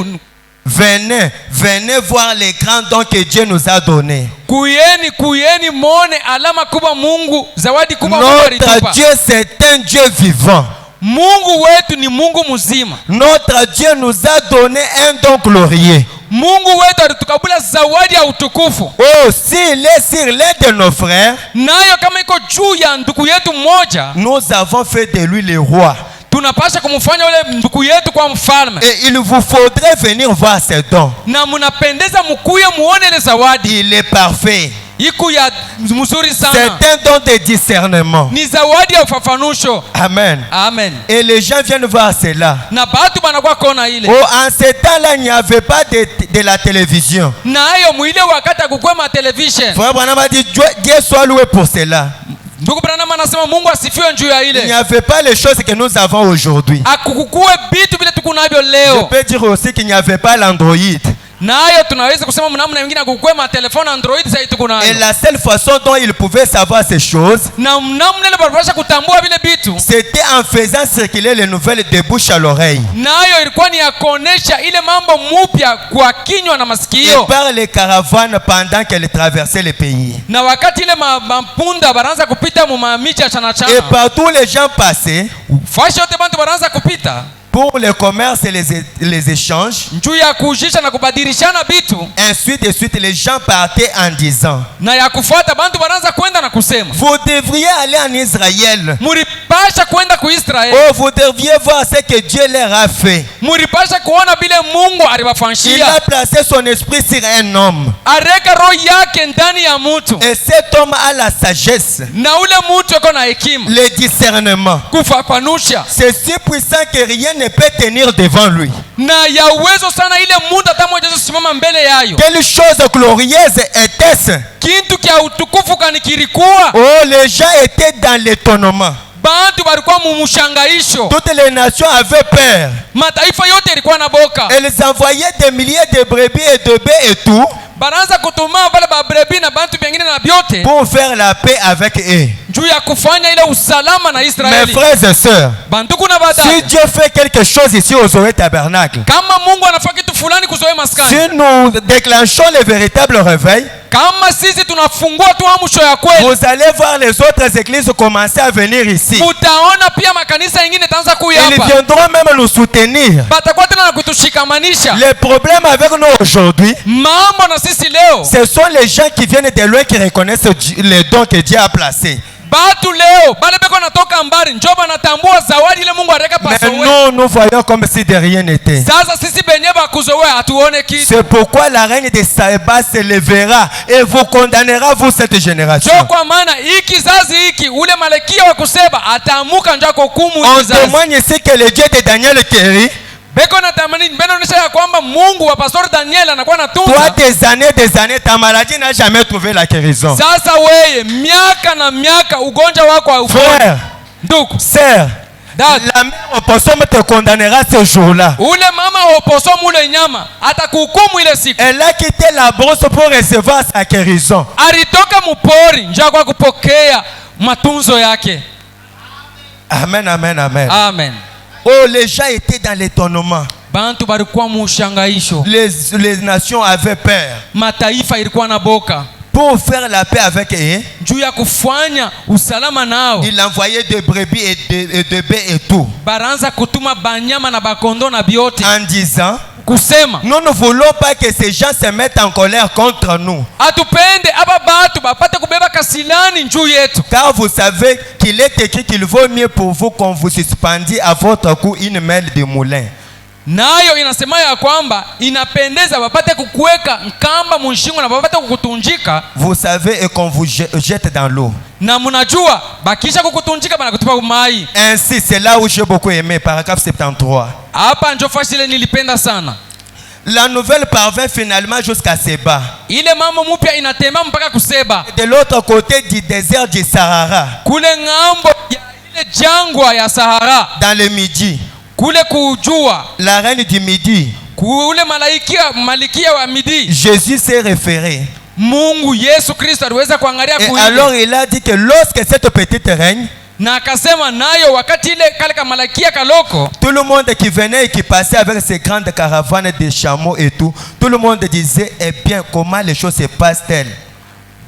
Venez voir les grands dons que Dieu nous a donnés. Kuyeni mone alama kubwa Mungu, zawadi kubwa Mungu alitupa. Notre Dieu c'est un Dieu vivant. Mungu wetu ni Mungu mzima. Notre Dieu nous a donné un don glorieux. Mungu wetu alitukabula zawadi ya utukufu. Oh, s'il est sur l'un de nos frères, nayo kama iko juu ya ndugu yetu mmoja, nous avons fait de lui le roi. Tunapasha kumfanya ule ndugu yetu kwa mfalme. Et il vous faudrait venir voir ces dons. Na munapendeza mkuye muone ile zawadi. Il est parfait. Iku ya mzuri sana. C'est un don de discernement. Ni zawadi ya ufafanusho. Amen. Amen. Et les gens viennent voir cela. Na batu banakuwa kona ile. Oh, en ce temps-là, il n'y avait pas de la télévision. Nayo mwile wakati akukwe ma television. Frère Branham a dit Dieu soit loué pour cela. Ndugu Branham anasema Mungu asifiwe juu ya ile. Il n'y avait pas les choses que nous avons aujourd'hui. Akukukue bitu vile tuko navyo leo. Je peux dire aussi qu'il n'y avait pas l'Android. Nayo tunaweza kusema mnamna wengine akukue ma telefone Android sasa tuko nayo. Et la seule façon dont il pouvait savoir ces choses, na mnamna ile barabara kutambua vile bitu, c'était en faisant circuler les nouvelles de bouche à l'oreille. Nayo ilikuwa ni ya kuonesha ile mambo mupya kwa kinywa na masikio. Et par les caravanes pendant qu'elles traversaient les pays. Na wakati ile mapunda baranza kupita mu mamichi ya chana chana. Et partout les gens passaient. Fashi yote bantu baranza kupita. Pour le commerce et les échanges. Njuu ya kujisha na kubadilishana bitu. Ensuite de suite les gens partaient en disant. Na ya kufuata bantu baranza kwenda na kusema. Vous devriez aller en Israël. Muripasha kwenda ku Israel. Oh, vous devriez voir ce que Dieu leur a fait. Muripasha kuona bile Mungu alibafanshia. Il a placé son esprit sur un homme. Areka roho yake ndani ya mtu. Et cet homme a la sagesse. Na ule mtu yuko na hekima. Le discernement. Kufafanusha. C'est si puissant que rien ne peut tenir devant lui. Na ya uwezo sana ile mtu hata mmoja simama mbele yayo. Quelle chose glorieuse était-ce? Kintu kia utukufu kanikirikuwa. Oh, les gens étaient dans l'étonnement. Bantu balikuwa mumushangaisho. Toutes les nations avaient peur. Mataifa yote ilikuwa na boka. Elles envoyaient des milliers de brebis et de bœufs et tout. Baranza kutuma bale ba brebis na bantu bengine na biote. Pour faire la paix avec eux. Juu ya kufanya ile usalama na Israeli. Mes frères et sœurs. Bantuku na badada. Si Dieu fait quelque chose ici au Zoé Tabernacle. Kama Mungu anafanya kitu fulani ku Zoe Maskani. Si nous déclenchons le véritable réveil. Kama sisi tunafungua tu amsho ya kweli. Vous allez voir les autres églises commencer à venir ici. Mutaona pia makanisa mengine taanza kuja hapa. Ils viendront même nous soutenir. Batakuwa tena na kutushikamanisha. Le problème avec nous aujourd'hui, mambo na sisi leo, ce sont les gens qui viennent de loin qui reconnaissent les dons que Dieu a placés. Batu leo bale beko natoka mbali njoba natambua zawadi ile Mungu areka pasowe. Mais nous voyons comme si de rien n'était. Sasa sisi benye bakuzowe hatuone kitu. C'est pourquoi la reine de Saba se lèvera et vous condamnera vous cette génération. Jo kwa maana hiki kizazi hiki ule malekia wa kuseba ataamuka njako hukumu kizazi. On témoigne ici que le Dieu de Daniel Kerry beko na tamani mbona unaonyesha ya kwamba Mungu wa pastor Daniel anakuwa natunza. Toi des années ta maladie n'a jamais trouvé la guérison. Sasa wewe miaka na miaka ugonjwa wako hauponi. Frère, ndugu, sœur, la mère opossum te condamnera ce jour-là. Ule mama opossum ule nyama atakuhukumu ile siku. Elle a quitté la brousse pour recevoir sa guérison. Alitoka mupori njoo kwa kupokea matunzo yake. Amen, amen, amen. Amen. Oh, les gens étaient dans l'étonnement. Bantu balikuwa mushangaisho. Les nations avaient peur. Mataifa ilikuwa na boka. Pour faire la paix avec eux, juu ya kufanya usalama nao, il envoyait des brebis et de bœufs et tout. Baranza kutuma banyama na bakondo na biote. En disant, kusema, nous ne voulons pas que ces gens se mettent en colère contre nous. Atupende aba batu bapate kubeba kasilani njuu yetu. Car vous savez qu'il est écrit qu'il vaut mieux pour vous qu'on vous suspendit à votre cou une mêle de moulin. Nayo inasema ya kwamba inapendeza bapate kukuweka nkamba munshingo na bapate kukutunjika. Vous savez, et qu'on vous jette dans l'eau. Na munajua bakisha kukutunjika banakutupa mai. Ainsi, c'est là où j'ai beaucoup aimé, paragraphe 73. Hapa ndio fashile nilipenda sana. La nouvelle parvint finalement jusqu'à Seba. Ile mambo mpya inatembea mpaka kuseba. De l'autre côté du désert du Sahara. Kule ngambo ya ile jangwa ya Sahara. Dans le midi. Kule kujua. La reine du midi. Kule malikia wa midi. Jésus s'est référé. Mungu Yesu Kristo aliweza kuangalia kuile. Et alors il a dit que lorsque cette petite reine, na akasema nayo wakati ile kale ka malakia kaloko, tout le monde qui venait et qui passait avec ces grandes caravanes de chameaux et tout le monde disait, eh bien, comment les choses se passent-elles?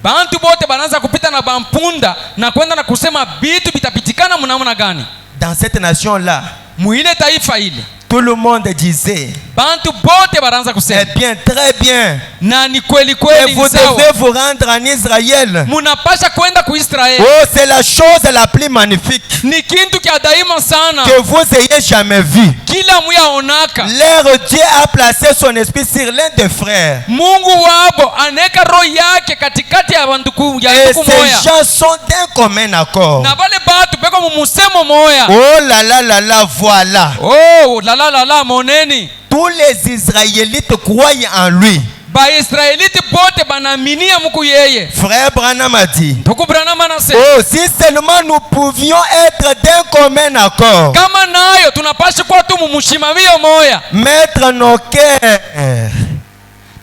Bantu bote banaanza kupita na bampunda na kwenda na kusema bitu bitapitikana mnamna gani. Dans cette nation là, muile taifa ile, tout le monde disait, bantu bote banaanza kusema, eh bien, très bien, na ni kweli kweli, et vous devez vous rendre en Israël. Munapasha kwenda ku Israeli. Oh, c'est la chose la plus magnifique ni kintu kia daima sana que vous ayez jamais vu. Kila muyaonaka. Leur Dieu a placé son esprit sur l'un des frères. Mungu wabo aneka roho yake katikati ya banduku ya ndugu moya. Et ces gens sont d'un commun accord. Na bale batu beko mumusemo moya. Oh là là là là, voilà. Oh là là là là, moneni. Tous les Israélites croient en lui. Ba Israelite bote banaminia muku yeye. Frère Branham a dit, Ndugu Branham anasema, oh, si seulement nous pouvions être d'un commun accord. Kama nayo tunapaswa kuwa tu mumushimamio moya. Mettre nos cœurs.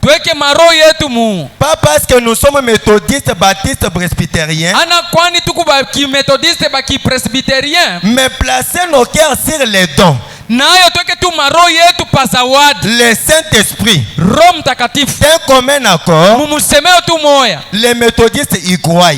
Tuweke maro yetu mu. Pas parce que nous sommes méthodistes, baptistes, presbytériens. Ana kwani tuku ba ki méthodiste ba ki presbytérien. Mais placer nos cœurs sur les dons. Nayo tuweke tu maro yetu pa zawadi. Le Saint-Esprit. Roho Mtakatifu. D'un commun accord. Mumusemeo tu moya. Les méthodistes y croient.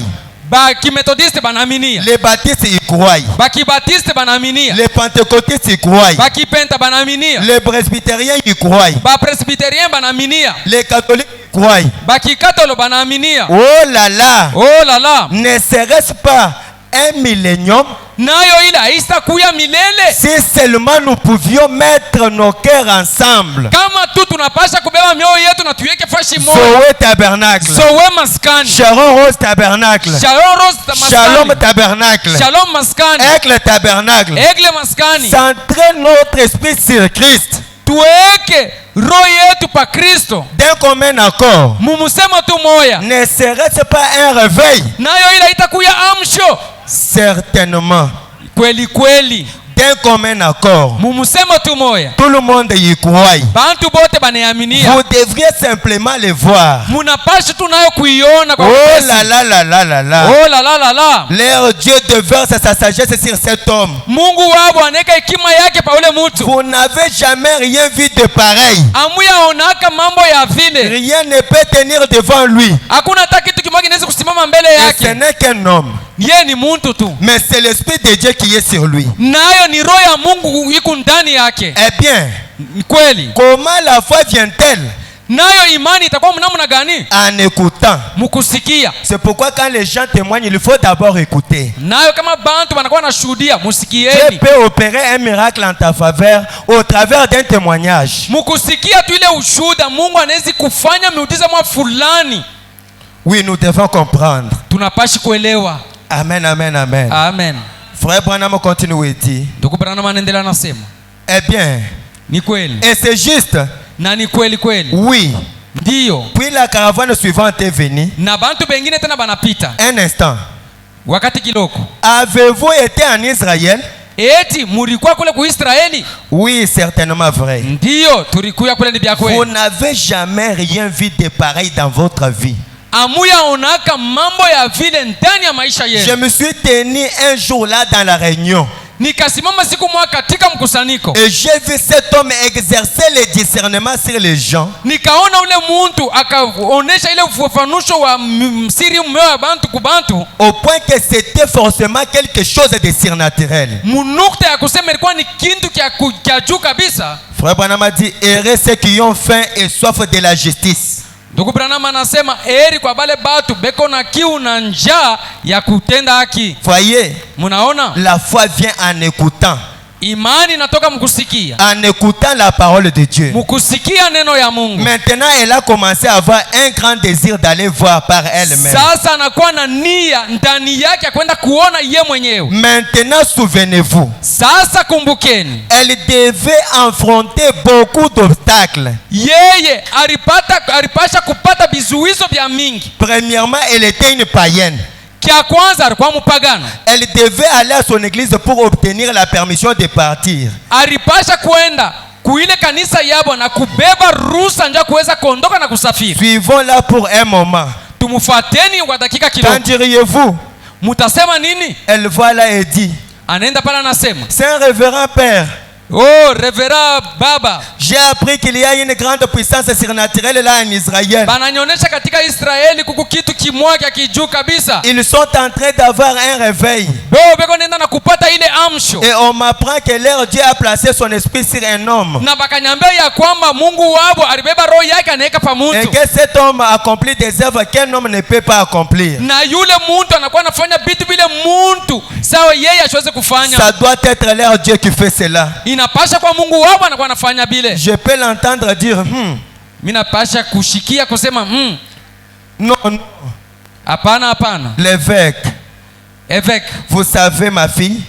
Ba ki méthodiste banaminia. Les baptistes y croient. Ba ki baptiste banaminia. Les pentecôtistes y croient. Ba ki penta banaminia. Les presbytériens y croient. Ba presbytérien banaminia. Les catholiques y croient. Ba ki katolo banaminia. Oh là là. Oh là là. Ne serait-ce pas un millénium? Nayo ile haista kuya milele. Si seulement nous pouvions mettre nos cœurs ensemble. Kama tu tunapasha kubeba mioyo yetu na tuweke fashi moja. Zoé tabernacle. Zoé maskani. Sharon Rose tabernacle. Sharon Rose maskani. Shalom tabernacle. Shalom maskani. Aigle tabernacle. Aigle maskani. Centrer notre esprit sur Christ. Tuweke roho yetu pa Kristo. D'un commun accord. Mumusema tu moya. Ne serait-ce pas un réveil? Nayo ile itakuya amsho. Certainement. Kweli kweli. D'un commun accord. Mumusema tu moya. Tout le monde y croit. Bantu bote baneaminia. Vous devriez simplement les voir. Munapasha tu nayo kuiona kwa oh là là là là là là. Oh là là là là. Leur Dieu déverse sa sagesse sur cet homme. Mungu wabo aneka hekima yake pa ule mutu. Vous n'avez jamais rien vu de pareil. Amuya onaka mambo ya vile. Rien ne peut tenir devant lui. Hakuna hata kitu kimoja kinaweza kusimama mbele yake. Ce n'est qu'un homme. Yeye ni muntu tu. Mais c'est l'esprit de Dieu qui est sur lui. Nayo ni roho ya Mungu iko ndani yake. Eh bien, kweli. Comment la foi vient-elle? Nayo imani itakuwa mnamna gani? En écoutant. Mukusikia. C'est pourquoi quand les gens témoignent, il faut d'abord écouter. Nayo kama bantu banakuwa na shuhudia, musikieni. Dieu peut opérer un miracle en ta faveur au travers d'un témoignage. Mukusikia tu ile ushuhuda, Mungu anaweza kufanya miujiza mwa fulani. Oui, nous devons comprendre. Tunapashi kuelewa. Amen, amen, amen. Amen. Frère Branham continue et dit. Ndugu Branham anaendelea nasema. Eh bien. Ni kweli. Et c'est juste. Na ni kweli kweli. Oui. Ndio. Puis la caravane suivante est venue. Na bantu bengine tena banapita. Un instant. Wakati kiloko. Avez-vous été en Israël? Eti mulikuwa kule ku Israeli? Oui, certainement vrai. Ndio, tulikuya kule ni bya kweli. Vous n'avez jamais rien vu de pareil dans votre vie. Amuya onaka mambo ya vile ndani ya maisha yenu. Je me suis tenu un jour là dans la réunion. Nikasimama siku moja katika mkusanyiko. Et j'ai vu cet homme exercer le discernement sur les gens. Nikaona ule muntu akaonesha ile ufafanusho wa msiri mmeo wa bantu kubantu. Au point que c'était forcément quelque chose de surnaturel. Munukta ya kusema ilikuwa ni kintu kia juu kabisa. Frère Branham a dit, heureux ceux qui ont faim et soif de la justice. Ndugu Branham anasema heri kwa bale batu beko na kiu na njaa ya kutenda haki. Voyez, munaona? La foi vient en écoutant. Imani inatoka mkusikia. En écoutant la parole de Dieu. Mkusikia neno ya Mungu. Maintenant, elle a commencé à avoir un grand désir d'aller voir par elle-même. Sasa anakuwa na nia ndani yake ya kwenda kuona yeye mwenyewe. Maintenant, souvenez-vous. Sasa kumbukeni. Elle devait affronter beaucoup d'obstacles. Yeye alipasha kupata vizuizo vya mingi. Premièrement, elle était une païenne. Kia kwanza alikuwa mpagano. Elle devait aller à son église pour obtenir la permission de partir. Alipasha kwenda kuile kanisa yabo na kubeba ruhusa ndio kuweza kuondoka na kusafiri. Suivons là pour un moment. Tumufuateni kwa dakika kidogo. Qu'en diriez-vous? Mutasema nini? Elle voit là et dit. Anaenda pala anasema. C'est un révérend père. Oh, révérend baba. J'ai appris qu'il y a une grande puissance surnaturelle là en Israël. Bananyonyesha katika Israeli kuku kitu kimwaka kijuu kabisa. Ils sont en train d'avoir un réveil. Beko nenda na kupata ile amsho. Et on m'apprend que leur Dieu a placé son esprit sur un homme. Na bakanyambia ya kwamba Mungu wabo alibeba roho yake anaweka pa mtu. Et que cet homme accomplit des œuvres qu'un homme ne peut pas accomplir. Na yule mtu anakuwa anafanya vitu vile mtu sawa yeye asiweze kufanya. Ça doit être leur Dieu qui fait cela. Inapasha kwa Mungu wao anakuwa anafanya bile. Je peux l'entendre dire Mimi napasha kushikia kusema Non, non. Hapana. Évêque, vous savez ma fille,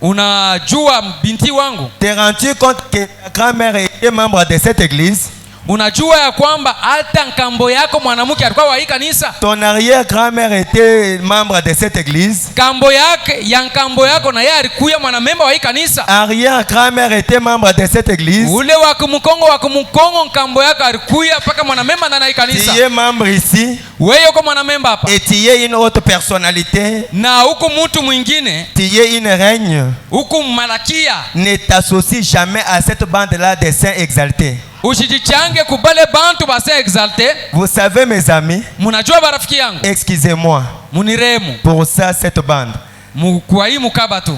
unajua binti wangu, t'es rendu compte que ta grand-mère était membre de cette église? Unajua ya kwamba hata nkambo yako mwanamke alikuwa wa hii kanisa? Ton arrière-grand-mère était membre de cette église? Kambo yake ya nkambo yako na yeye alikuwa mwanamemba wa hii kanisa? Arrière-grand-mère était membre de cette église? Ule wa kumkongo nkambo yako alikuwa paka mwanamemba ndani ya hii kanisa? Tu es membre ici? Wewe uko mwanamemba hapa? Et tu es une autre personnalité? Na huko mtu mwingine? Tu es une reine? Huko malakia? Ne t'associe jamais à cette bande-là des saints exaltés. Usijichange kubale bantu base exalté. Vous savez mes amis, munajua barafiki yangu, excusez-moi muniremu pour ça cette bande. Mukwayi mukaba tu.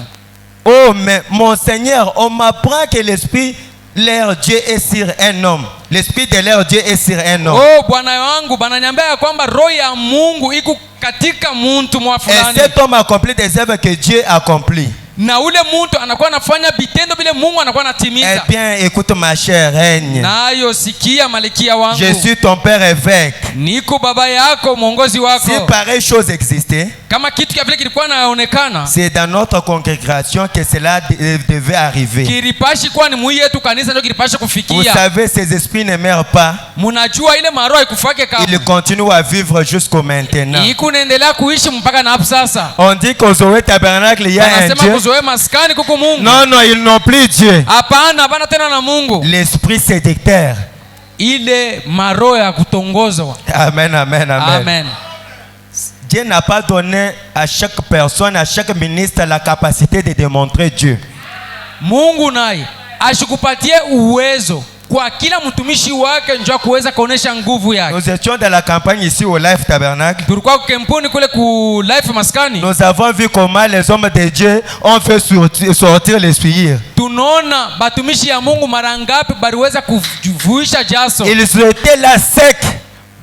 Oh mais mon Seigneur, on m'apprend que l'esprit leur Dieu est sur un homme. L'esprit de leur Dieu est sur un homme. Oh bwana wangu bananiambia ya kwamba roho ya Mungu iko katika mtu mwa fulani. Et cet homme accomplit des œuvres que Dieu accomplit. Na ule mtu anakuwa anafanya vitendo vile Mungu anakuwa anatimiza. Eh bien, écoute ma chère reine. Nayo sikia malikia wangu. Je suis ton père évêque. Niko baba yako mwongozi wako. Si pareille chose existait, kama kitu kile kilikuwa naonekana, c'est dans notre congrégation que cela devait arriver. Kiripashi kwa ni mwi yetu kanisa ndio kiripashi kufikia. Vous savez, ces esprits ne meurent pas. Munajua ile maroho ikufake kama. Ils continuent à vivre jusqu'au maintenant. Iko naendelea kuishi mpaka na hapo sasa. On dit qu'au Zoé Tabernacle il y a un Dieu. Non, non, ils n'ont plus Dieu. L'esprit séducteur. Ile maroho ya kutongozwa. Amen, amen, amen. Amen. Dieu n'a pas donné à chaque personne, à chaque ministre la capacité de démontrer Dieu. Mungu naye ashikupatie uwezo kwa kila mtumishi wake njoo kuweza kuonesha nguvu yake. Nous étions dans la campagne ici au Life Tabernacle. Tulikuwa kempuni kule ku Life Maskani. Nous avons vu comment les hommes de Dieu ont fait sortir l'esprit. Tunaona batumishi ya Mungu mara ngapi baliweza kuvuisha jaso. Ils étaient là secs.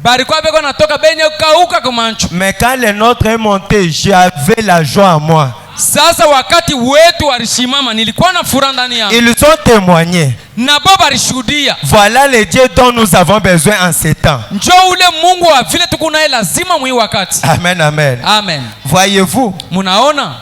Balikuwa beko natoka benye kauka kumanchu. Mais quand le nôtre est monté, j'avais la joie en moi. Sasa wakati wetu walishimama nilikuwa na furaha ndani yangu. Ils ont témoigné. Na baba alishuhudia. Voilà le Dieu dont nous avons besoin en ces temps. Njoo ule Mungu wa vile tuko naye lazima mwi wakati. Amen, amen. Amen. Voyez-vous? Munaona?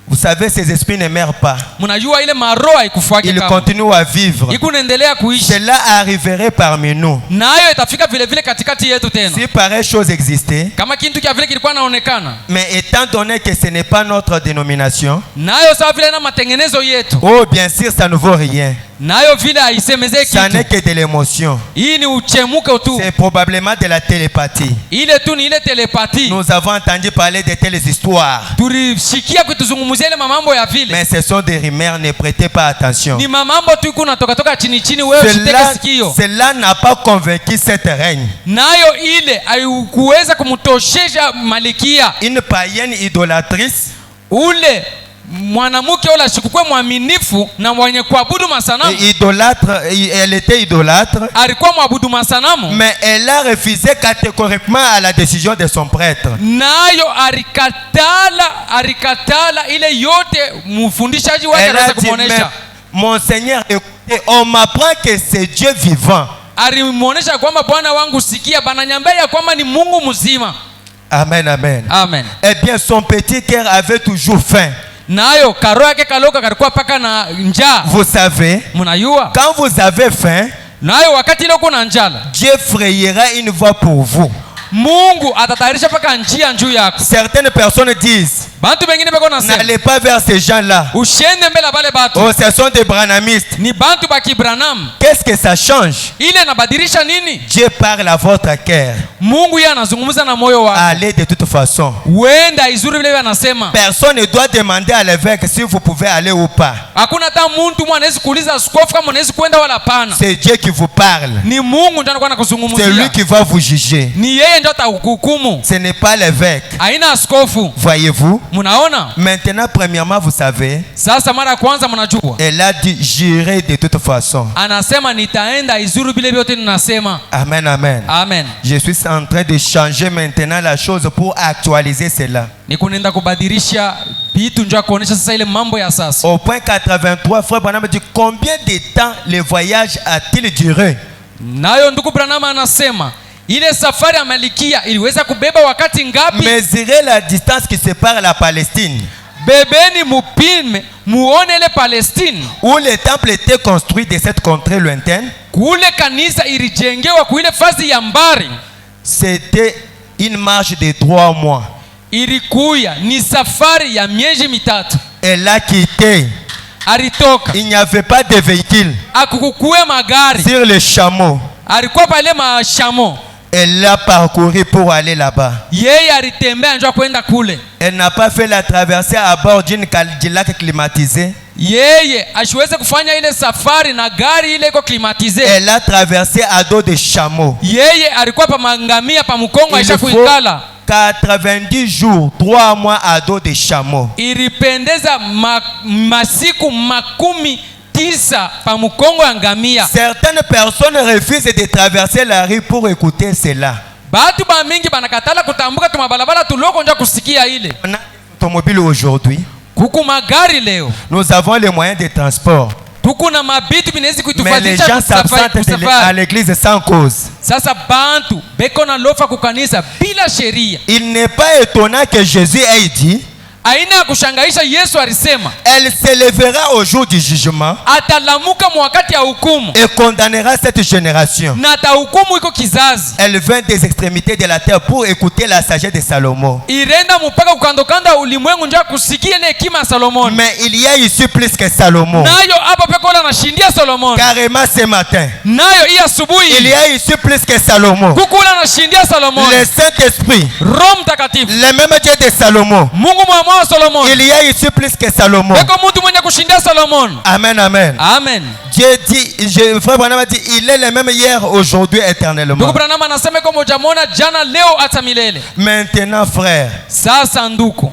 Vous savez, ces esprits ne meurent pas. Munajua ile maroho ikufuake kama. Ils continuent à vivre. Ikuendelea kuishi. Cela arriverait parmi nous. Nayo itafika vile vile katikati yetu tena. Si pareille chose existait. Kama kitu kia vile kilikuwa naonekana. Mais étant donné que ce n'est pas notre dénomination. Nayo sawa vile na matengenezo yetu. Oh, bien sûr, ça ne vaut rien. Nayo vile haisemezeki kitu. Ça n'est que de l'émotion. Hii ni uchemuke tu. C'est probablement de la télépathie. Ile tu ni ile télépathie. Nous avons entendu parler de telles histoires. Tulishikia kutuzungumzia ile mamambo ya vile. Mais ce sont des rumeurs, ne prêtez pas attention. Ni mamambo tu kuna toka chini chini wewe usiteke sikio. Cela n'a pas convaincu cette reine. Nayo ile haikuweza kumtoshesha malikia. Une païenne idolatrice. Ule mwanamke yule asikuwe mwaminifu na mwenye kuabudu masanamu. Idolâtre, elle était idolâtre. Alikuwa mwabudu masanamu. Mais elle a refusé catégoriquement à la décision de son prêtre. Nayo alikatala ile yote mfundishaji wake anaweza kumuonesha. Mon Seigneur, écoutez, on m'apprend que c'est Dieu vivant. Alimuonesha kwamba Bwana wangu sikia, bananyambia ya kwamba ni Mungu mzima. Amen, amen. Amen. Eh bien, son petit cœur avait toujours faim. Nayo karo yake kaloka kalikuwa paka na njaa. Vous savez, mnajua quand vous avez faim, nayo wakati ile uko na njala, Dieu frayera une voie pour vous. Mungu atatayarisha paka njia juu yako. Certaines personnes disent, bantu bengine beko nasema, n'allez pas vers ces gens-là. Ushende mbele bale batu. Oh, ce sont des branamistes. Ni bantu ba kibranam. Qu'est-ce que ça change? Ile nabadilisha nini? Dieu parle à votre cœur. Mungu yeye anazungumza na moyo wako. Allez de toute façon. Wenda izuri vile anasema. Personne ne doit demander à l'évêque si vous pouvez aller ou pas. Hakuna hata mtu mwanaweza kuuliza askofu kama unaweza kwenda wala hapana. C'est Dieu qui vous parle. Ni Mungu ndiye anakuwa anakuzungumzia. C'est lui qui va vous juger. Ni yeye ndiye atakuhukumu. Ce n'est pas l'évêque. Haina askofu. Voyez-vous? Munaona? Maintenant, premièrement, vous savez, sasa mara kwanza mnajua, elle a dit j'irai de toute façon. Anasema nitaenda izuru bile vyote ninasema. Amen, amen. Amen. Je suis en train de changer maintenant la chose pour actualiser cela. Nikunenda kubadilisha vitu njoo kuonesha sasa ile mambo ya sasa. Au point 83, frère Branham dit combien de temps le voyage a-t-il duré? Nayo ndugu Branham anasema ile safari ya Malikia iliweza kubeba wakati ngapi? Mesurez la distance qui sépare la Palestine. Bebeni mupime muone ile Palestine où le temple était construit de cette contrée lointaine. Kule kanisa ilijengewa kuile fazi ya mbari. C'était une marche de 3 mois. Ilikuya ni safari ya miezi mitatu. Elle a quitté. Alitoka. Il n'y avait pas de véhicule. Akukukuwe magari. Sur le chameau. Alikuwa pale mashamo. Elle a parcouru pour aller là-bas. Yeye alitembea njoo kwenda kule. Elle n'a pas fait la traversée à bord d'une Cadillac climatisée. Yeye asiweze kufanya ile safari na gari ile iko climatisée. Elle a traversé à dos de chameau. Yeye alikuwa pa mangamia pa mkongo aisha kuikala. 90 jours, 3 mois à dos de chameau. Ilipendeza masiku makumi tisa pa mkongo ya ngamia. Certaines personnes refusent de traverser la rue pour écouter cela. Batu ba mingi banakatala kutambuka tumabalabala tuloko nja kusikia ile. On a automobile aujourd'hui. Kuku magari leo. Nous avons les moyens de transport. Tukuna mabitu binaweza kutufatisha. Mais les gens s'absentent à l'église sans cause. Sasa bantu beko na lofa kukanisa bila sheria. Il n'est pas étonnant que Jésus ait dit, aina kushangaisha Yesu alisema, elle s'élèvera au jour du jugement atalamuka mwakati ya hukumu et condamnera cette génération. Na atahukumu iko kizazi. Elle vint des extrémités de la terre pour écouter la sagesse de Salomon. Irenda mpaka kukandokanda ulimwengu njoo kusikia ile hekima ya Salomon. Mais il y a ici plus que Salomon. Nayo hapa peko la nashindia Salomon. Carrément ce matin. Nayo hii asubuhi. Il y a ici plus que Salomon. Kukula nashindia Salomon. Le Saint-Esprit. Roho Mtakatifu. Le même Dieu de Salomon. Mungu mwa Salomon. Il y a ici plus que Salomon. Beko mtu mwenye kushindia Salomon. Amen, amen. Amen. Dieu dit, frère Branham dit, il est le même hier, aujourd'hui, éternellement. Ndugu Branham anasema kama hujamwona jana, leo, hata milele. Maintenant, frère. Sasa ndugu.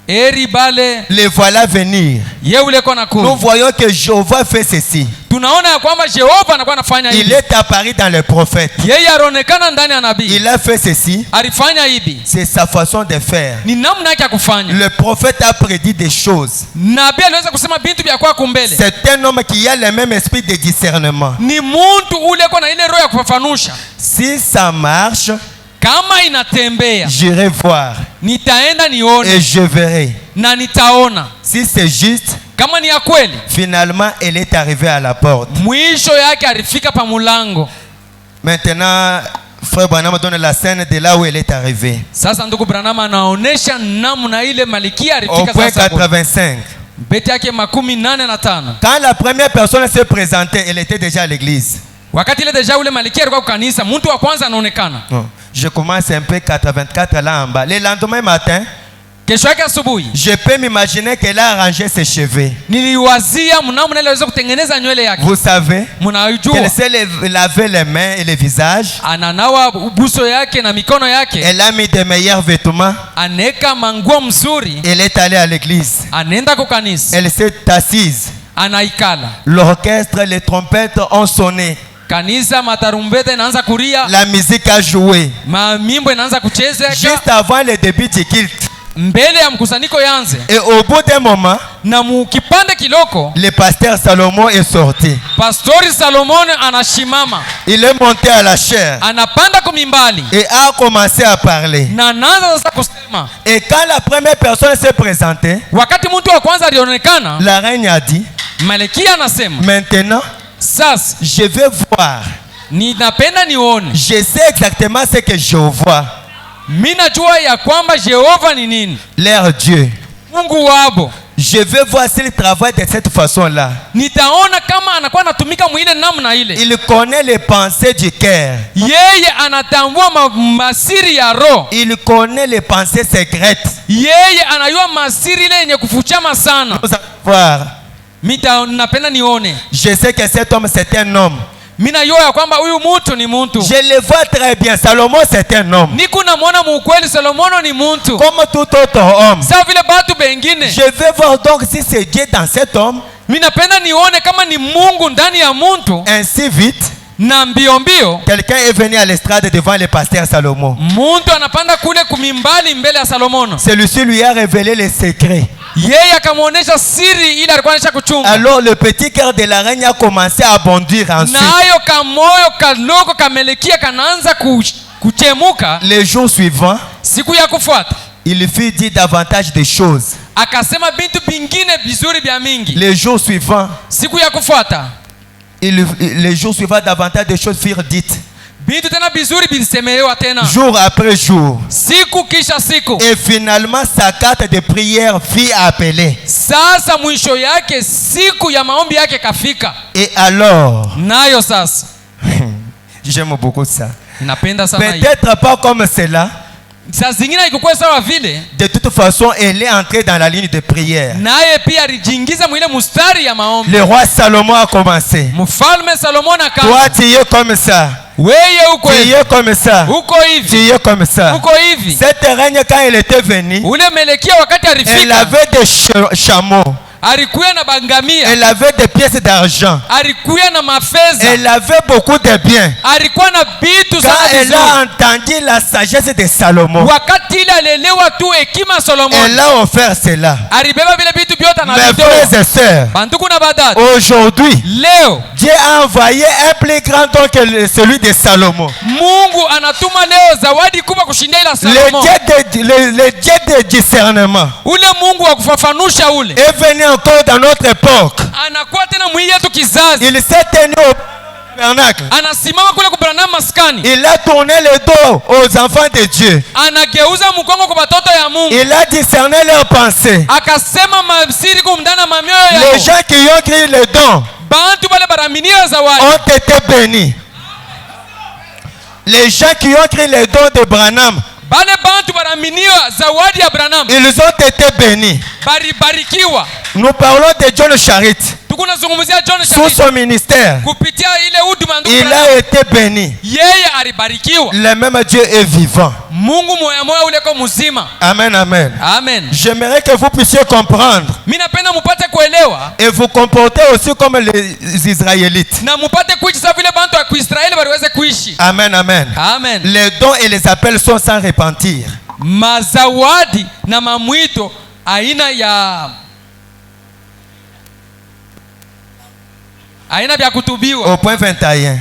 Eri bale. Les voilà venir. Nous voyons que Jéhovah fait ceci. Tunaona ya kwamba Jehova anakuwa anafanya hivi. Il est apparu dans les prophètes. Yeye aronekana ndani ya nabii. Il a fait ceci. Alifanya hivi. C'est sa façon de faire. Ni namna yake ya kufanya. Le prophète a prédit des choses. Nabii aliweza kusema vitu vya kwa kumbele. C'est un homme qui a le même esprit de discernement. Ni mtu ule kwa na ile roho ya kufafanusha. Si ça marche, kama inatembea, j'irai voir. Nitaenda nione. Et je verrai. Na nitaona. Si c'est juste, kama ni ya kweli. Finalement, elle est arrivée à la porte. Mwisho yake alifika pa mulango. Maintenant, frère Branham donne la scène de là où elle est arrivée. Sasa ndugu Branham anaonesha namna ile Malikia alifika sasa. Au point 85. Beti yake 85. Quand la première personne s'est présentée, elle était déjà à l'église. Wakati ile deja ule Malikia alikuwa kwa kanisa, mtu wa kwanza anaonekana. Je commence un peu 84 là en bas. Le lendemain matin, Kesho yake asubuhi, je peux m'imaginer qu'elle a arrangé ses cheveux. niliwazia mnamo naweza kutengeneza nywele yake. Vous savez, mnajua qu'elle s'est lavé les mains et le visage. Ananawa buso yake na mikono yake. Elle a mis des meilleurs vêtements. Aneka manguo mzuri. Elle est allée à l'église. Anaenda kwa kanisa. Elle s'est assise. Anaikala. L'orchestre, les trompettes ont sonné. Kanisa matarumbeta inaanza kuria. La musique a joué. Mamimbo inaanza kucheza. Juste avant le début du culte. Mbele ya mkusanyiko yanze. Et au bout d'un moment, na mukipande kiloko, le pasteur Salomon est sorti. Pastori Salomon anashimama. Il est monté à la chaire. Anapanda kumimbali. Et a commencé à parler. Na naanza sasa kusema. Et quand la première personne s'est présentée, wakati mtu wa kwanza alionekana, la reine a dit, Malkia anasema, maintenant, sasa je vais voir. Ninapenda nione. Je sais exactement ce que je vois. Mina jua ya kwamba Jehova ni nini? Leur Dieu. Mungu wabo. Je vais voir s'il travaille de cette façon-là. Nitaona kama anakuwa anatumika mwile namna ile. Il connaît les pensées du cœur. Yeye anatambua masiri ya roho. Il connaît les pensées secrètes. Yeye anayua masiri ile yenye kufuchama sana. Vous allez voir. Napenda nione. Je sais que cet homme c'est un homme. Mina yoya kwamba huyu mtu ni mtu. Je le vois très bien. Salomon c'est un homme. Niko namuona mukweli Salomono ni mtu. Comme tout autre homme. Sawa vile batu bengine. Je vais voir donc si c'est Dieu dans cet homme. Minapenda nione kama ni Mungu ndani ya mtu. Ainsi vite. Na mbio mbio. Quelqu'un est venu à l'estrade devant le pasteur Salomon. Muntu anapanda kule kumimbali mbele ya Salomono. Celui-ci lui a révélé les secrets. Yeye akamuonesha siri ile alikuwa anataka kuchunga. Alors le petit cœur de la reine a commencé à bondir ensuite. Nayo kamoyo kaloko kamelekia kanaanza kuchemuka. Les jours suivants, siku ya kufuata, il fut dit davantage de choses. Akasema bintu bingine bizuri bya mingi. Les jours suivants, siku ya kufuata, les jours suivants davantage de choses furent dites. Bintu tena bizuri bilisemewa tena. Jour après jour. Siku kisha siku. Et finalement sa carte de prière fut appelée. Sasa mwisho yake siku ya maombi yake kafika. Et alors, nayo sasa. J'aime beaucoup ça. Napenda sana. Peut-être pas comme cela. Saa zingine ikukuwa sawa vile. De toute façon, elle est entrée dans la ligne de prière. Naye pia alijiingiza mwile mustari ya maombi. Le roi Salomon a commencé. Mfalme Salomon akaanza. Toi tu es comme ça. Weye uko hivi. Tu es comme ça. Uko hivi. Tu es comme ça. Uko hivi. Cette reine quand elle était venue, ule melekia wakati alifika, elle avait des chameaux. Alikuya na bangamia. Elle avait des pièces d'argent. Alikuya na mafeza. Elle avait beaucoup de biens. Alikuwa na bitu sana quand vizuri. Elle a entendu la sagesse de Salomon, wakati ile alelewa tu hekima Solomon, elle a offert cela. Alibeba vile bitu vyote na mes frères et sœurs, bantuku na badada, aujourd'hui leo Dieu a envoyé un plus grand don que celui de Salomon. Mungu anatuma leo zawadi kubwa kushinda ila Salomon. Le Dieu de discernement, ule Mungu wa kufafanusha ule, est venu encore dans notre époque. Anakuwa tena mwi yetu kizazi. Il s'est tenu au tabernacle. Anasimama kule kubranam maskani. Il a tourné le dos aux enfants de Dieu. Anageuza mkongo kwa watoto ya Mungu. Il a discerné leurs pensées. Akasema masiri kumdana mamioyo yao. Les gens qui ont créé le don bantu bale baraminia zawadi ont été bénis. Les gens qui ont créé le don de Branham, bale bantu baraminia zawadi ya Branham, ils ont été bénis. Barikiwa. Nous parlons de John Charit. Sous son ministère, il a été béni. Le même Dieu est vivant. Amen, amen. Amen. J'aimerais que vous puissiez comprendre et vous comporter aussi comme les Israélites. Amen, amen. Amen. Les dons et les appels sont sans repentir. Mazawadi na mamwito aina ya aina vya kutubiwa. Au point 21.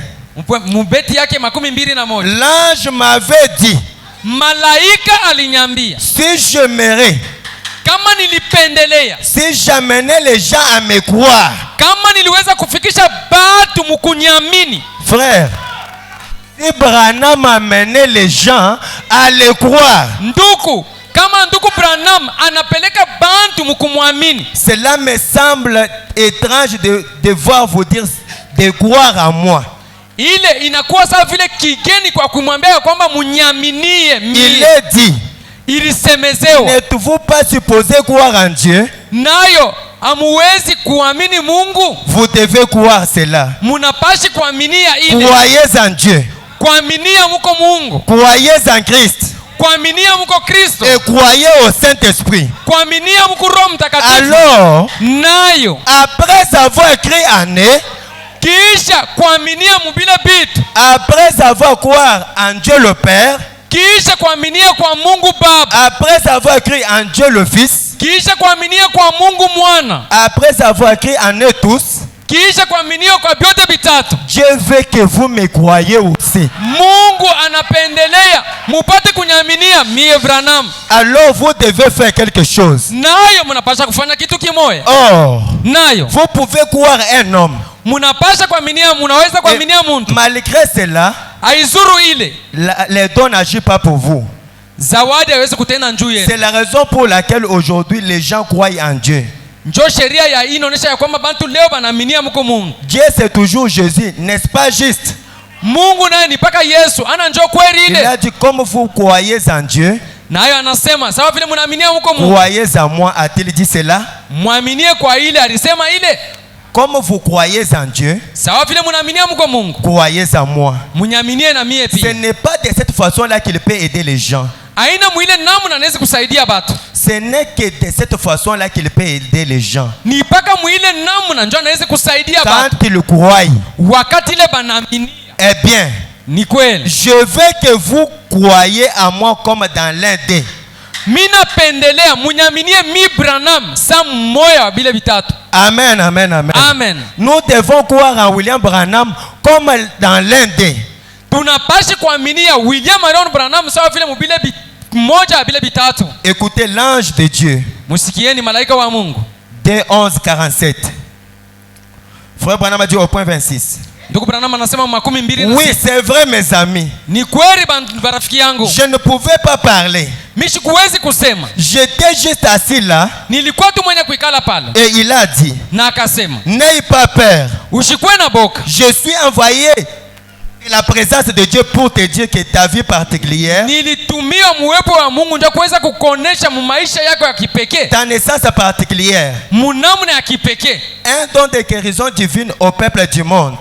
Mubeti yake 21. L'ange m'avait dit, malaika alinyambia, si je m'airais, kama nilipendelea, si j'amenais les gens à me croire, kama niliweza kufikisha batu mkunyamini. Frère, si Branham amenait les gens à le croire, nduku, kama nduku Branham anapeleka bantu mkumwamini, cela me semble étrange de devoir vous dire de croire à moi. Ile inakuwa sawa vile kigeni kwa kumwambia kwamba munyaminie mimi. Il est dit, ilisemezewa. N'êtes-vous pas supposé croire en Dieu? Nayo hamuwezi kuamini Mungu. Vous devez croire cela. Munapashi kuaminia ile. Croyez en Dieu. Kuaminia mko Mungu. Croyez en Christ. Kuaminia mko Kristo. Et croyez au Saint-Esprit. Kuaminia mko Roho Mtakatifu. Alors, nayo après avoir écrit en eux, kisha kuaminia mubile bitu, après avoir croire en Dieu le Père, kisha kuaminia kwa Mungu Baba, après avoir écrit en Dieu le Fils, kisha kuaminia kwa Mungu Mwana, après avoir écrit en eux tous, kisha kuaminia kwa vyote vitatu, Dieu veut que vous me croyez aussi. Mungu anapendelea mupate kunyaminia mie Branham. Alors vous devez faire quelque chose. Nayo mnapasha kufanya kitu kimoja. Or, nayo vous pouvez croire un homme. Munapasha kuaminia, munaweza kuaminia muntu. Malgré cela, aizuru ile les dons n'agissent pas pour vous. Zawadi haiwezi kutenda njuu yenu. C'est la raison pour laquelle aujourd'hui les gens croient en Dieu. Njo sheria ya hii inaonyesha ya kwamba bantu leo banaaminia mko Mungu. Dieu c'est toujours Jésus, n'est-ce pas juste? Mungu naye ni paka Yesu, ana njo kweli ile. Il a dit comme vous croyez en Dieu, nayo anasema sawa vile mnaaminia mko Mungu, croyez en moi. A-t-il dit cela? Muaminie kwa ile alisema ile. Comme vous croyez en Dieu, sawa vile mnaaminia mko Mungu, croyez en moi. Munyaminie na mie pia. Ce n'est pas de cette façon-là qu'il peut aider les gens. Aina mwile namna anaweza kusaidia batu. Ce n'est que de cette façon-là qu'il peut aider les gens. Ni paka mwile namna njo anaweza kusaidia batu. Quand ils croient, wakati ile banaaminia. Eh bien, ni kweli. Je veux que vous croyez à moi comme dans l'un d'eux. Mina pendelea munyaminie mi Branham sa mmoja wa bile bitatu. Amen, amen, amen. Amen. Nous devons croire en William Branham comme dans l'un d'eux. Tunapaswa kuaminia William Marion Branham sawa vile mubile mmoja wa bile bitatu. Écoutez l'ange de Dieu. Musikieni malaika wa Mungu. Dès 11:47. Frère Branham a dit au point 26. Ndugu Branham anasema makumi mbili. Oui, c'est vrai mes amis. Ni kweli barafiki yangu. Je ne pouvais pas parler. Mishikuwezi kusema. J'étais juste assis là. Nilikuwa tu mwenye kuikala pale. Et il a dit. Na akasema. N'aie pas peur. Ushikwe na boka. Je suis envoyé et la présence de Dieu pour te dire que ta vie particulière. Nilitumia muwepo wa Mungu ndio kuweza kukonesha mu maisha yako ya kipekee. Ta naissance particulière. Munamna ya kipekee. Un don de guérison divine au peuple du monde.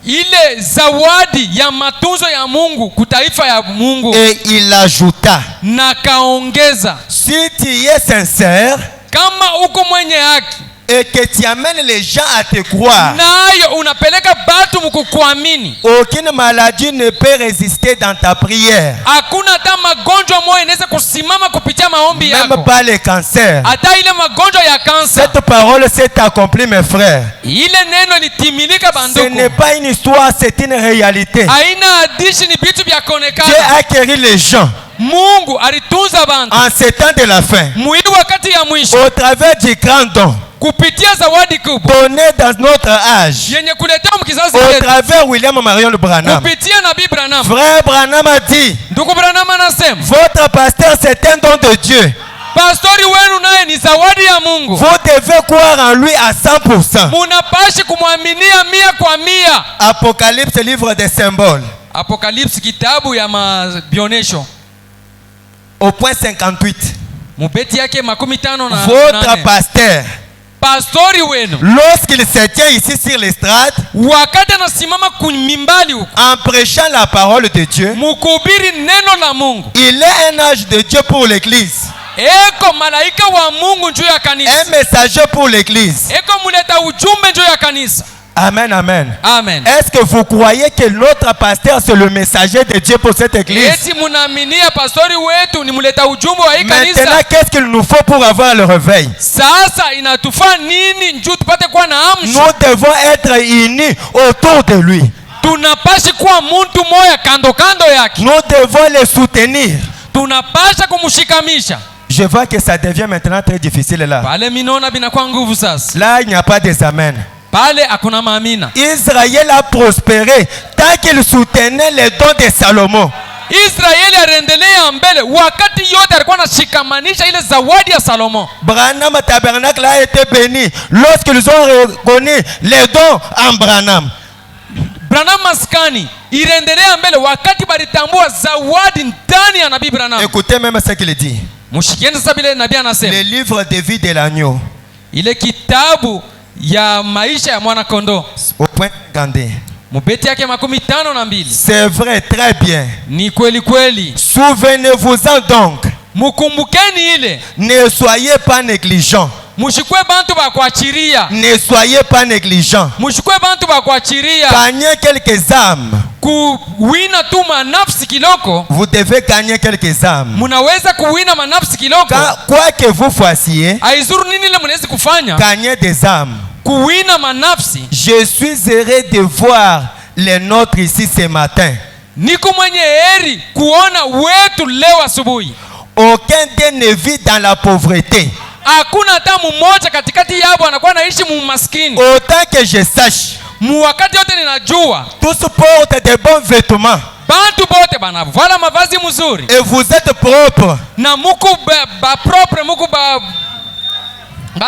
Ile zawadi ya matunzo ya Mungu kutaifa ya Mungu. Et il ajouta. Na kaongeza. Si tu es sincère. Kama uko mwenye haki. Et que tu amènes les gens à te croire. Nayo unapeleka batu mkukuamini. Aucune maladie ne peut résister dans ta prière. Hakuna hata magonjwa moja inaweza kusimama kupitia maombi yako. Même pas le cancer. Hata ile magonjwa ya kansa. Cette parole s'est accomplie mes frères. Ile neno litimilika banduku. Ce n'est pas une histoire, c'est une réalité. Haina hadithi, ni vitu vya kuonekana. Dieu a guéri les gens. Mungu alitunza bantu. En ces temps de la fin. Mwili wakati ya mwisho. Au travers du grand don. Kupitia zawadi kubwa. Donné dans notre âge. Yenye kuletea mkizazi chetu. Au travers William Marion Branham. Kupitia Nabii Branham. Frère Branham a dit. Ndugu Branham anasema. Votre pasteur c'est un don de Dieu. Pastori wenu naye ni zawadi ya Mungu. Vous devez croire en lui à 100%. Munapashi kumwaminia 100%. Apocalypse, livre des symboles. Apocalypse, kitabu ya mabionesho. Au point 58. Mubeti yake 55 na votre pasteur. Pastori wenu. Lorsqu'il se tient ici sur l'estrade. Wakati anasimama kumimbali huko. En prêchant la parole de Dieu. Mukubiri neno la Mungu. Il est un ange de Dieu pour l'église. Eko malaika wa Mungu njoo ya kanisa. Un messager pour l'église. Eko muleta ujumbe njoo ya kanisa. Amen, amen. Amen. Est-ce que vous croyez que notre pasteur c'est le messager de Dieu pour cette église? Eti munaaminia pastori wetu ni muleta ujumbe wa hii kanisa. Maintenant, qu'est-ce qu'il nous faut pour avoir le réveil? Sasa inatufaa nini njoo tupate kuwa na amsho? Nous devons être unis autour de lui. Tunapashi kuwa mtu moya kando kando yake. Nous devons le soutenir. Tunapasha kumshikamisha. Je vois que ça devient maintenant très difficile là. Pale minona binakuwa nguvu sasa. Là, il n'y a pas des amens. Pale hakuna maamina. Israël a prospéré tant qu'il soutenait les dons de Salomon. Israeli aliendelea mbele wakati yote alikuwa anashikamanisha ile zawadi ya Salomon. Branham tabernacle a été béni lorsqu'ils ont reconnu les dons en Branham. Branham maskani iliendelea mbele wakati balitambua zawadi ndani ya nabii Branham. Écoutez même ce qu'il dit. Mushikieni sasa vile nabii anasema. Le livre de vie de l'agneau. Ile kitabu ya maisha ya mwana kondoo. Au point gandé. Mubeti yake 52. C'est vrai, très bien. Ni kweli kweli. Souvenez-vous-en donc. Mukumbukeni ile. Ne soyez pas négligents. Mushikwe bantu ba kuachiria. Ne soyez pas négligents. Mushikwe bantu ba kuachiria. Gagnez quelques âmes. Kuwina tu manafsi kiloko. Vous devez gagner quelques âmes. Munaweza kuwina manafsi kiloko. Quoi que vous fassiez, aizuru nini ile mnaweza kufanya? Gagner des âmes. Kuwina manafsi. Je suis heureux de voir les nôtres ici ce matin. Niko mwenye heri kuona wetu leo asubuhi. Aucun d'eux ne vit dans la pauvreté. Hakuna hata mmoja katikati yao anakuwa anaishi mumaskini. Autant que je sache, wakati yote ninajua, tous portent de bons vêtements. Bantu bote banavala mavazi mzuri. Et vous êtes propres. Na muku ba propre, muku ba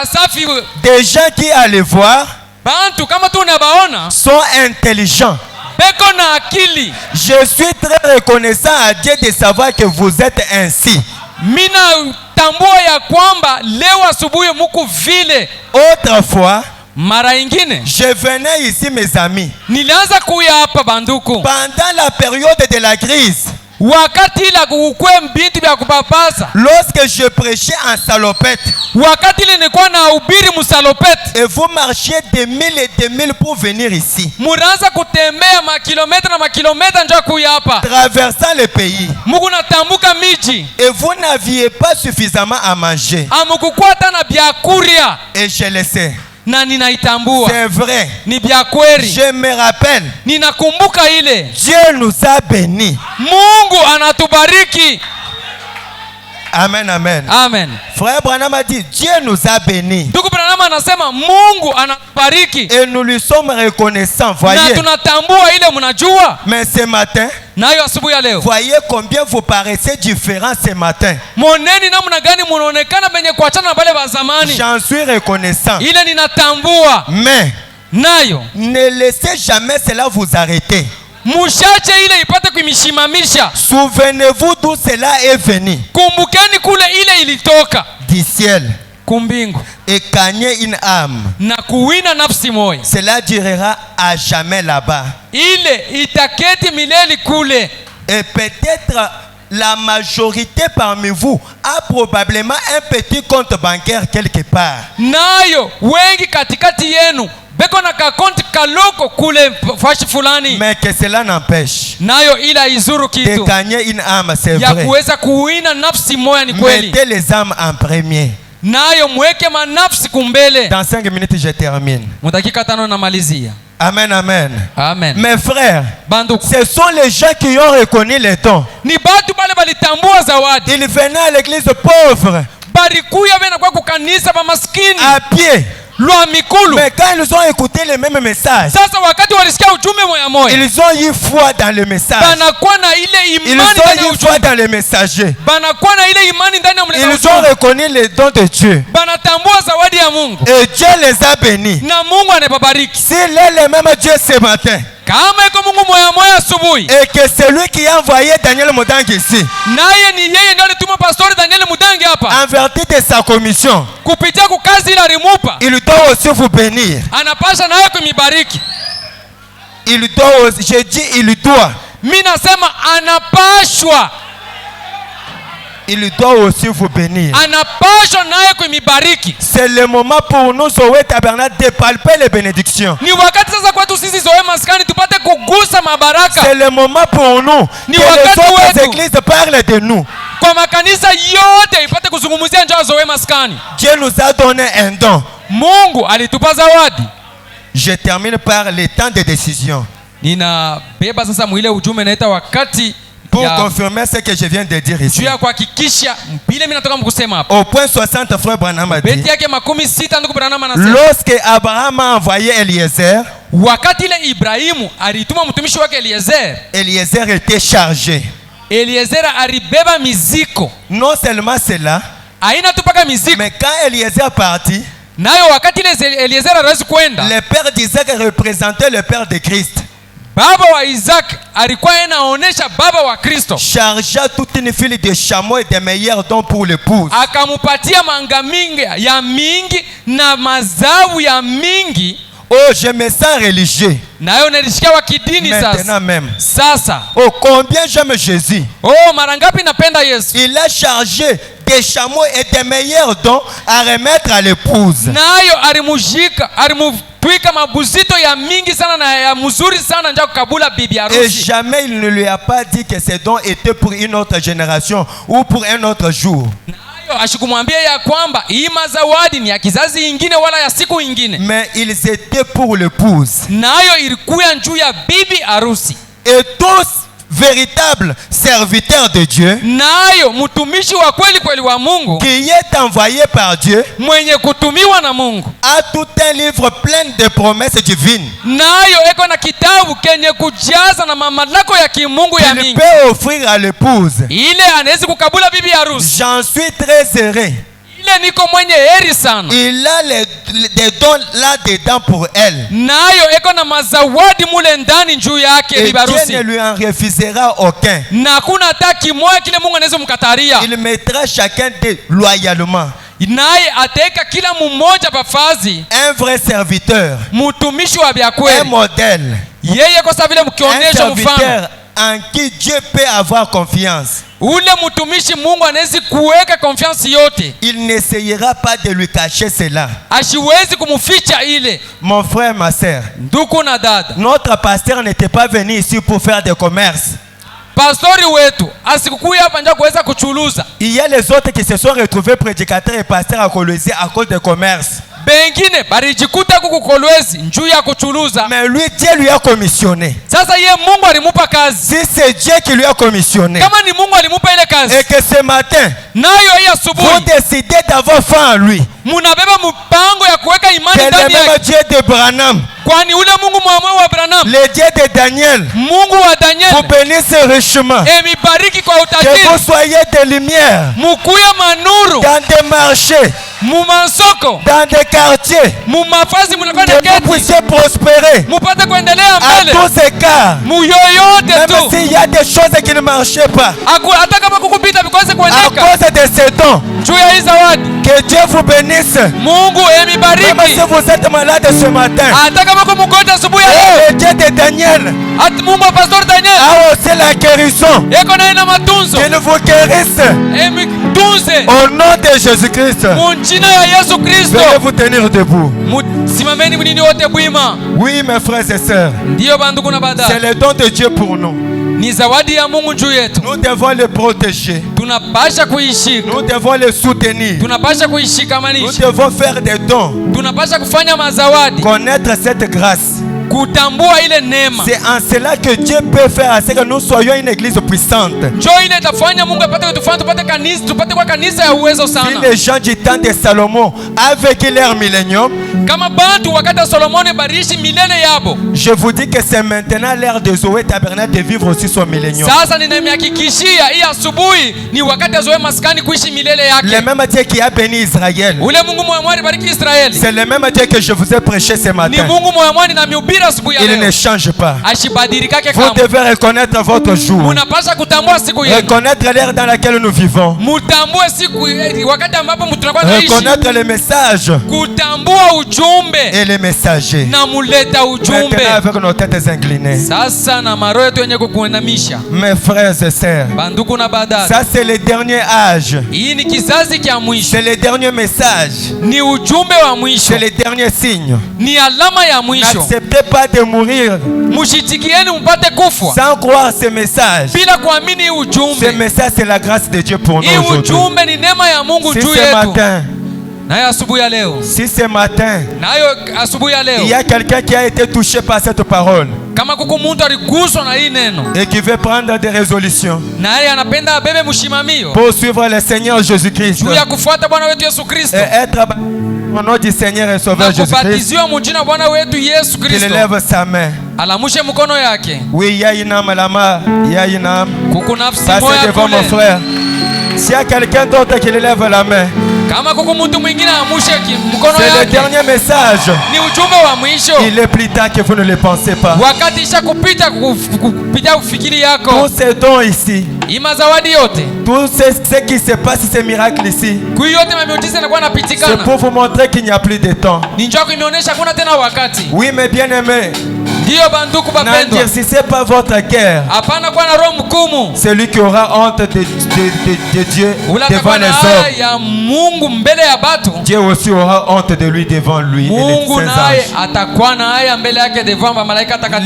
safi. Des gens qui allaient voir, bantu kama tu unabaona, sont intelligents. Beko na akili. Je suis très reconnaissant à Dieu de savoir que vous êtes ainsi. Mina tambua ya kwamba leo asubuhi muku vile. Autrefois, mara ingine, je venais ici mes amis. Nilianza kuya hapa banduku. Pendant la période de la crise. Wakati la kukwe mbinti bya kupapasa. Lorsque je prêchais en salopette. Wakati ile nilikuwa na ubiri musalopette. Et vous marchiez des milles et des milles pour venir ici. Muranza kutembea makilometa na makilometa njo kuya hapa. Traversant le pays. Muku natambuka miji. Et vous n'aviez pas suffisamment à manger. Amukukwata na byakuria. Et je le sais. Na ninaitambua. C'est vrai. Ni bya kweli. Je me rappelle. Ninakumbuka ile. Dieu nous a bénis. Mungu anatubariki. Amen, amen. Amen. Frère Branham a dit, Dieu nous a bénis. Ndugu Branham anasema Mungu anatubariki. Et nous lui sommes reconnaissants, voyez. Na tunatambua ile mnajua. Mais ce matin, nayo asubuhi ya leo, voyez combien vous paraissez différents ce matin. Moneni namna gani munaonekana benye kuachana na bale ba zamani. J'en suis reconnaissant. Ile ninatambua. Mais nayo, ne laissez jamais cela vous arrêter. Mushache ile ipate kuimishimamisha. Souvenez-vous d'où cela est venu. Kumbukeni kule ile ilitoka. Du ciel. Kumbingu. Et gagner une âme. Na kuwina nafsi moja. Cela durera à jamais là-bas. Ile itaketi milele kule. Et peut-être la majorité parmi vous a probablement un petit compte bancaire quelque part. Nayo wengi katikati yenu beko na kakonti kaloko kule fashi fulani. Mais que cela n'empêche. Nayo ila izuru kitu. De gagner une âme, c'est vrai. Ya kuweza kuwina nafsi moja ni kweli. Mettez les âmes en premier. Nayo mweke manafsi kumbele. Dans 5 minutes je termine. Mudakika 5 namalizia. Amen, amen. Amen. Mes frères, banduku, ce sont les gens qui ont reconnu les dons. Ni batu bale balitambua zawadi. Ils venaient à l'église pauvre. Barikuya bena kwa kukanisa ba maskini. À pied. Mais quand ils ont écouté les mêmes messages, ils ont eu foi dans le message. Ils ont eu foi dans le messager. Ils ont reconnu les dons de Dieu. Et Dieu les a bénis. S'il est le même Dieu ce matin, et que celui qui a envoyé Daniel Mudang ici, en vertu de sa commission, il doit aussi vous bénir. Il doit aussi, je dis il doit. Il doit aussi vous bénir. C'est le moment pour nous, Zoé Tabernacle, de palper les bénédictions. C'est le moment pour nous que les autres églises parlent de nous. Dieu nous a donné un don. Je termine par les temps de décision. Pour confirmer ce que je viens de dire ici. Au point 60, frère Branham a dit, lorsque Abraham a envoyé Eliezer, Eliezer était chargé. Non seulement cela, mais quand Eliezer partit, le père d'Isaac représentait le père de Christ. baba wa Isaac alikuwa anaonesha baba wa Kristo. Chargea toute une file de chameaux et des meilleurs dons pour l'épouse. Akamupatia manga mingi ya mingi na mazao ya mingi. Oh, je me sens religieux. Nayo nilisikia wa kidini sasa. Maintenant même. Sasa. Oh, combien j'aime Jésus. Oh, mara ngapi napenda Yesu. Il a chargé des chameaux et des meilleurs dons à remettre à l'épouse. Nayo alimujika, alimutwika mabuzito ya mingi sana na ya mzuri sana nja kukabula bibi harusi. Et jamais il ne lui a pas dit que ces dons étaient pour une autre génération ou pour un autre jour. Ashikumwambia ya kwamba hii mazawadi ni ya kizazi ingine wala ya siku ingine. Mais ils étaient pour l'épouse. Nayo ilikuwa juu ya bibi harusi. Et tous véritable serviteur de Dieu, nayo mtumishi wa kweli kweli wa Mungu, qui est envoyé par Dieu, mwenye kutumiwa na Mungu, a tout un livre plein de promesses divines. Nayo eko na kitabu kenye kujaza na mamlaka ya kimungu ya mingi. Il peut offrir à l'épouse. Ile anaweza kukabula bibi harusi. J'en suis très heureux. Ile niko mwenye heri sana. Il a des dons là-dedans pour elle. Nayo eko na mazawadi mule ndani juu yake bibi harusi. Et Dieu ne lui en refusera aucun. Na kuna hata kimoja kile Mungu anaweza mkataria. Il mettra chacun de loyalement. Naye ateka kila mmoja pafazi. Un vrai serviteur. Mtumishi wa bya kweli. Un modèle. Yeye kwa sababu mkionyesha mfano en qui Dieu peut avoir confiance. Ule mtumishi Mungu anaweza kuweka confiance yote. Il n'essayera pas de lui cacher cela. Ashiwezi kumuficha ile. Mon frère, ma sœur, ndugu na dada, notre pasteur n'était pas venu ici pour faire des commerces. Pastori wetu asikukuya hapa nje kuweza kuchuluza. Il y a les autres qui se sont retrouvés prédicateurs et pasteurs à Kolwezi à cause des commerces. Bengine barijikuta kuku Kolwezi njuu ya kuchuluza. Mais lui, Dieu lui a commissionné. Sasa ye Mungu alimupa kazi. Si c'est Dieu qui lui a commissionné. Kama ni Mungu alimupa ile kazi. Et que ce matin, nayo hii asubuhi, vous décidez d'avoir foi en lui. Munabeba mpango ya kuweka imani ndani yake. C'est le Dieu de Branham. Kwani ule Mungu mwamwe wa Branham. Le Dieu de Daniel. Mungu wa Daniel. Vous bénissez richement. Emibariki kwa utajiri. Que vous soyez des lumières. Mukuye manuru. Dans des marchés. Mumansoko. Dans des quartiers. Mumafazi munafanya keti. Que vous puissiez prospérer. Mupate kuendelea mbele. À tous écarts. Muyoyote tu. Même s'il y a des choses qui ne marchaient pas. Hata kama kukupita vikose kuendeka. À cause de ces dons. Juu ya hii zawadi. Que Dieu vous bénisse. Mungu emibariki. Même si vous êtes malade ce matin. Hata kama kumgonjwa asubuhi leo. Le Dieu de Daniel. Mungu wa Pastor Daniel. A aussi la guérison. Eko na ina matunzo. Qu'il vous guérisse. Emitunze. Au nom de Jésus-Christ. Munjina ya Yesu Kristo. Veuillez vous tenir debout. Simameni mnini wote bwima. Oui, mes frères et sœurs. Ndio bandugu na bada. C'est le don de Dieu pour nous. Ni zawadi ya Mungu juu yetu. Nous devons le protéger. Tunapasha kuishika. Nous devons le soutenir. Tunapasha kuishikamanisha. Nous devons faire des dons. Tunapasha kufanya mazawadi. Connaître cette grâce. Kutambua ile neema. C'est en cela que Dieu peut faire à ce que nous soyons une église puissante. Njoo ile itafanya Mungu apate kutufanya tupate kanisa, tupate kwa kanisa ya uwezo sana. Si les gens du temps de Salomon avec leur millénium, kama bantu wakati wa Solomoni barishi milele yabo. Je vous dis que c'est maintenant l'ère de Zoé Tabernacle de vivre aussi son millénium. Sasa ninamhakikishia hii asubuhi ni wakati wa Zoe maskani kuishi milele yake. Le même Dieu qui a béni Israël. Ule Mungu mwamwari bariki Israeli. C'est le même Dieu que je vous ai prêché ce matin. Ni Mungu mwamwari na mihubiri asubuhi ya leo. Il ne change pas. Ashibadilika kama. Vous devez reconnaître votre jour. Munapaswa kutambua siku yenu. Reconnaître l'ère dans laquelle nous vivons. Mutambue siku wakati ambapo tunakuwa tunaishi. Reconnaître les messages. Kutambua ujumbe. Et les messagers. Na muleta ujumbe. Maintenant avec nos têtes inclinées. Sasa na maroho yetu yenye kukuinamisha. Mes frères et sœurs. Banduku na badada. Ça c'est le dernier âge. Hii ni kizazi cha mwisho. C'est le dernier message. Ni ujumbe wa mwisho. C'est le dernier signe. Ni alama ya mwisho. N'acceptez pas de mourir. Mushitikieni mpate kufa. Sans croire ce message. Bila kuamini ujumbe. Ce message c'est la grâce de Dieu pour nous aujourd'hui. Ujumbe ni neema ya Mungu juu yetu. Si ce matin. Nayo asubuhi ya leo. Si ce matin. Nayo asubuhi ya leo. Il y a quelqu'un qui a été touché par cette parole. Kama kuku muntu aliguswa na hii neno. Et qui veut prendre des résolutions. Na yeye anapenda abebe mshimamio. Pour suivre le Seigneur Jésus-Christ. Juu ya kufuata Bwana wetu Yesu Kristo. Et être au nom du Seigneur et Sauveur Jésus-Christ. Kubatiziwa mjina Bwana wetu Yesu Kristo. Qu'il lève sa main. Alamushe mkono yake. Oui, il y a une âme là-bas. Il y a une âme. Kuku nafsi moya kule. Devant mon frère. S'il y a quelqu'un d'autre qui lève la main. C'est le dernier message. Il est plus tard que vous ne le pensez pas. Tous ces dons ici, tout ce qui se passe, ces miracles ici, c'est pour vous montrer qu'il n'y a plus de temps. Oui, mes bien-aimés, n'endurcissez pas votre cœur. Celui qui aura honte de Dieu devant les hommes, Dieu aussi aura honte de lui devant lui et les saints anges.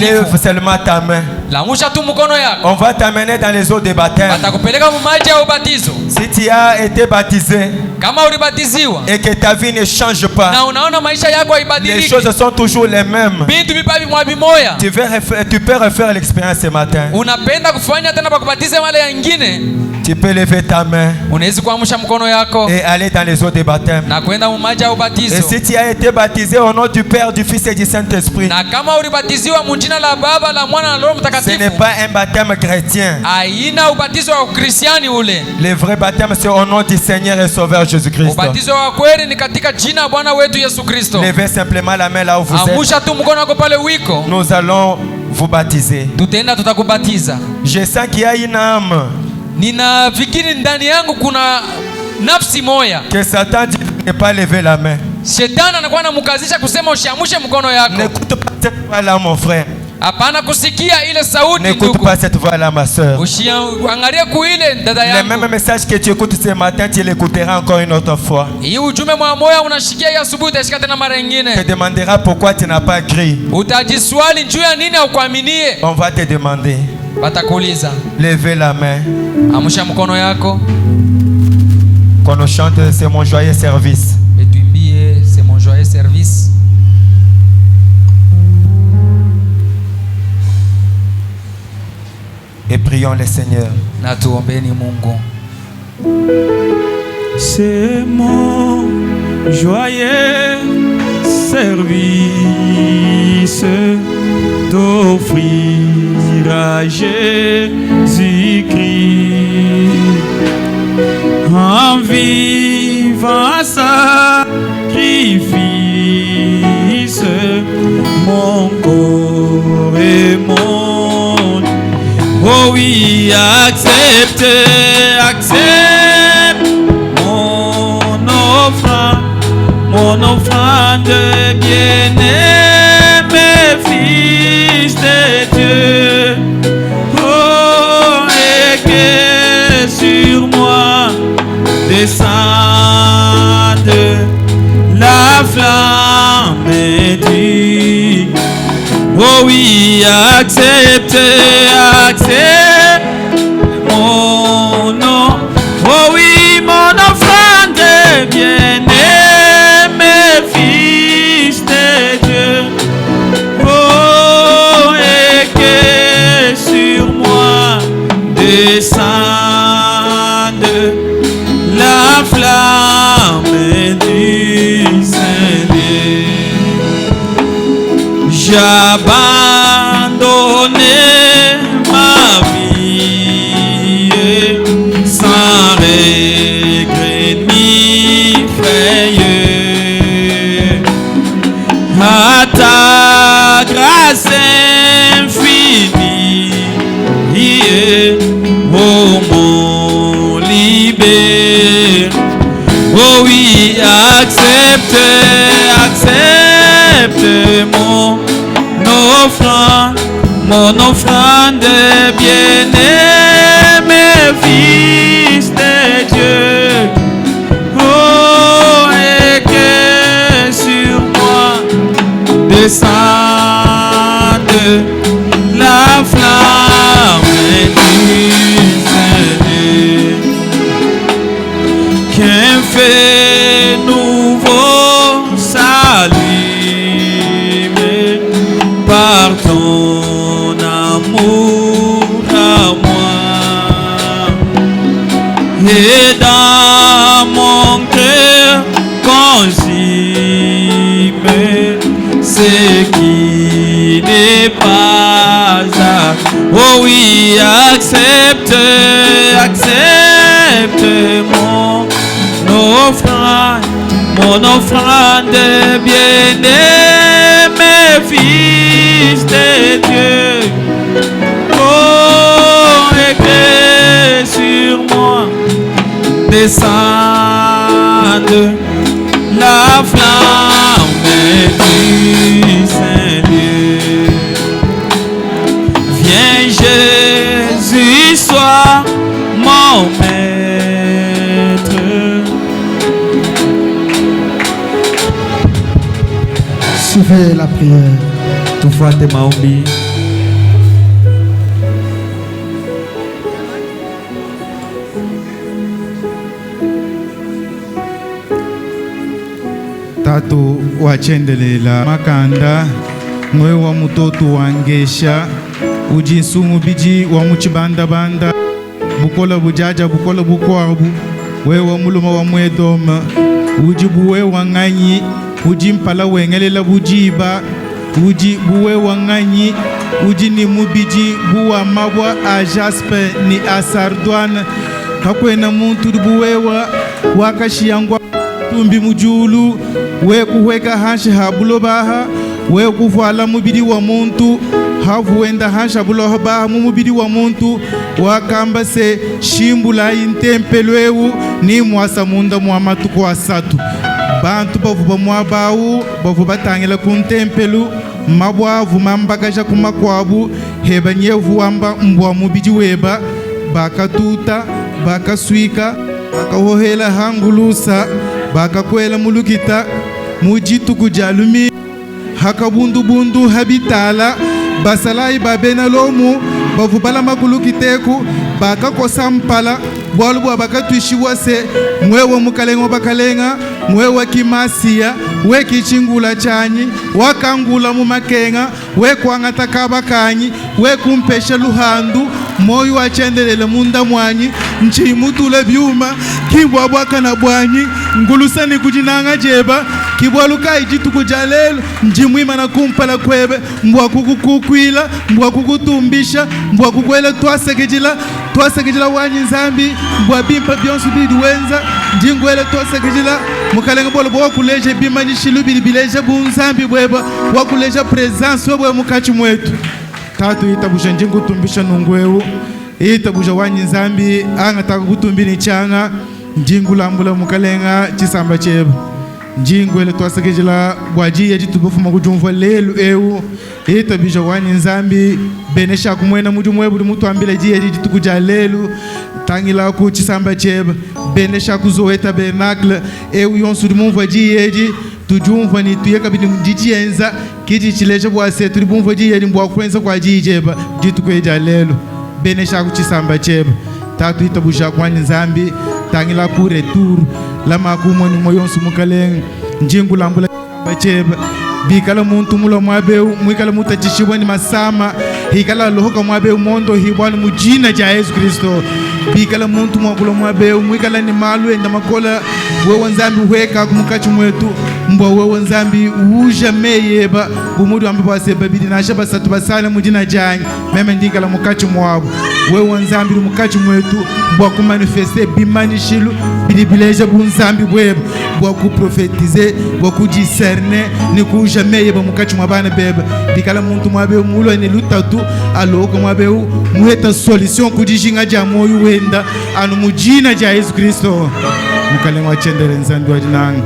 Lève seulement ta main. On va t'amener dans les eaux de baptême. Si tu as été baptisé et que ta vie ne change pas, les choses sont toujours les mêmes. Tu peux refaire l'expérience ce matin. Tu peux lever ta main et aller dans les eaux de baptême. Et si tu as été baptisé au nom du Père, du Fils et du Saint-Esprit, ce n'est pas un baptême chrétien. Le vrai baptême, c'est au nom du Seigneur et Sauveur Jésus-Christ. Levez simplement la main là où vous êtes. Nous allons vous baptiser. Je sens qu'il y a une âme que Satan dit de ne pas lever la main. N'écoute pas cette voix là, mon frère. N'écoute pas cette voix là, ma soeur. Le même message que tu écoutes ce matin, tu l'écouteras encore une autre fois. Tu te demanderas pourquoi tu n'as pas crié. On va te demander. Levez la main. Quand on chante, c'est mon joyeux service. C'est mon joyeux service. Et prions le Seigneur. C'est mon joyeux service d'offrir à Jésus-Christ un vivant sacrifice, mon corps et mon... Oh oui, accepte mon offrande bien-aimé, Fils de Dieu. Oh, et que sur moi descende la flamme du... Oh oui, accepte mon nom. Oh oui, mon offrande bien-aimé, Fils de Dieu. Oh, et que sur moi descende la flamme du Seigneur. J'abandonne ma vie sans regret ni frayeur. À ta grâce infinie, oh mon libère. Oh oui, accepte mon offrande bien-aimé, Fils de Dieu. Oh, et que sur moi descende la flamme du Seigneur. Qu'un fait nouveau s'allume par ton amour à moi, et dans mon cœur consume ce qui n'est pas à... Oh oui, accepte mon offrande bien-aimé fils de Dieu. Oh, éclaire sur moi, descende la flamme du Saint-Dieu. Viens Jésus, sois mon maître. Suivez la prière. Tufuate maombi. Tatu wachendelela makanda mwe wa mutoto wangesha ujinsungu biji wa muchibanda-banda bukola bujaja bukola bukwabu we wa muluma wa mwedoma uji buwe wa nganyi uji mpala wengelela bujiba uji buwe wa nganyi uji ni mubiji buwa mabwa a jaspe ni a sardwana kakwena muntu buwewa wakashiyangwa tumbi mujulu we kuweka hashi habulobaha we kuvala mubidi wa muntu havuenda hasha bulobaha mubidi wa muntu wakamba se shimbula intempelwewu ni mwasa munda mwamatuko asatu bantu bavuba mwabawu bavuba tangela kuntempelu mabwavu mambagaja kumakwabu heba nyevu wamba mbwa mubidi weba bakatuta bakaswika bakahohela hangulusa bakakwela mulukita mujitu kujalumi hakabundu habitala basalai babena lomu bavubala makulukiteku bakakosa mpala bwalubu bakatwishiwa se mwewe mukalenga bakalenga mwewe kimasia we kichingula chanyi wakangula mumakenga we kwangata kabakanyi we kumpesha luhandu moyo wachendelele munda mwanyi nchimutule byuma kibwabwaka na bwanyi ngulusani kujinanga jeba kibwaluka ijitu kujalelo njimwima na kumpala kwebe mbwa kukukwila mbwa kukutumbisha mbwa kukwela twasekejila wanyi nzambi mbwa bimpa byonsu biduwenza njingwele twasekejila mukalenga bolo bwakuleje bimanyishilu bilibileje bunzambi bweba wakuleje presence webwe mukachi mwetu tatu itabusha njingu tumbisha nungwewu itabusha wanyi nzambi angataka kutumbini changa njingu lambula mukalenga chisamba cheba njingu ele twasekejela bwaji ya jitubufuma kujumva lelu ewu itabusha wanyi nzambi benesha kumwena muju mwebu mutu ambile ji ya jitukuja lelu tangila ku chisamba cheba benesha kuzoe tabernacle ewu yonsu dumumva ji yeji tujumva ni tuyeka bidi mjichienza kiji chileje bwase turi bumva ji yedi mbwa kwenza kwa ji jeba jitu kweja lelo benesha kuchisamba cheba tatu itabusha kwani nzambi tangila ku retour lama kumoni moyonsu mukaleng njingu lambula cheba bikala muntu mulo mwabeu mwikala mutachishibwa ni masama hikala lohoka mwabeu mondo hibwani mujina ja Yesu Kristo bikala muntu mwakulo mwabeu mwikala ni malu enda makola wewe nzambi weka kumukachi mwetu mbwa wewe nzambi uja meyeba bumudu ambapo waseba bidi na shaba satu basana mujina janyi meme ndikala mukachi mwabu wewe nzambi mukachi mwetu mbwa kumanifeste bimanishilu bidi bileja bunzambi bweba mbwa kuprofetize mbwa kujiserne ni kuja meyeba mukachi mwabana beba bikala muntu mwabeu mulo ni lutatu aloko mwabeu muheta solution kujishinga ja moyo wenda anu mujina ja Yesu Kristo mukalenga wachendele nzambi wajinanga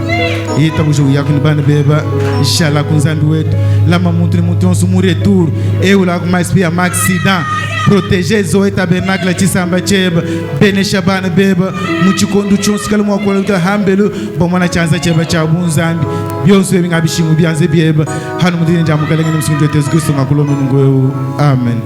itabusha uyakuni bana beba inshallah kunzambi wetu lama muntu ni muntu yonsu mu retour eu la kuma espia accident protéger zoe tabernacle chisamba cheba benesha bana beba muchikondo chonsu kala mwakola hambelo bomwana chanza cheba cha bunzambi byonsu ebingabishingu byanze byeba hanu mudini njamukalenga ni msungu Yesu Kristo ngakulo mungu amen.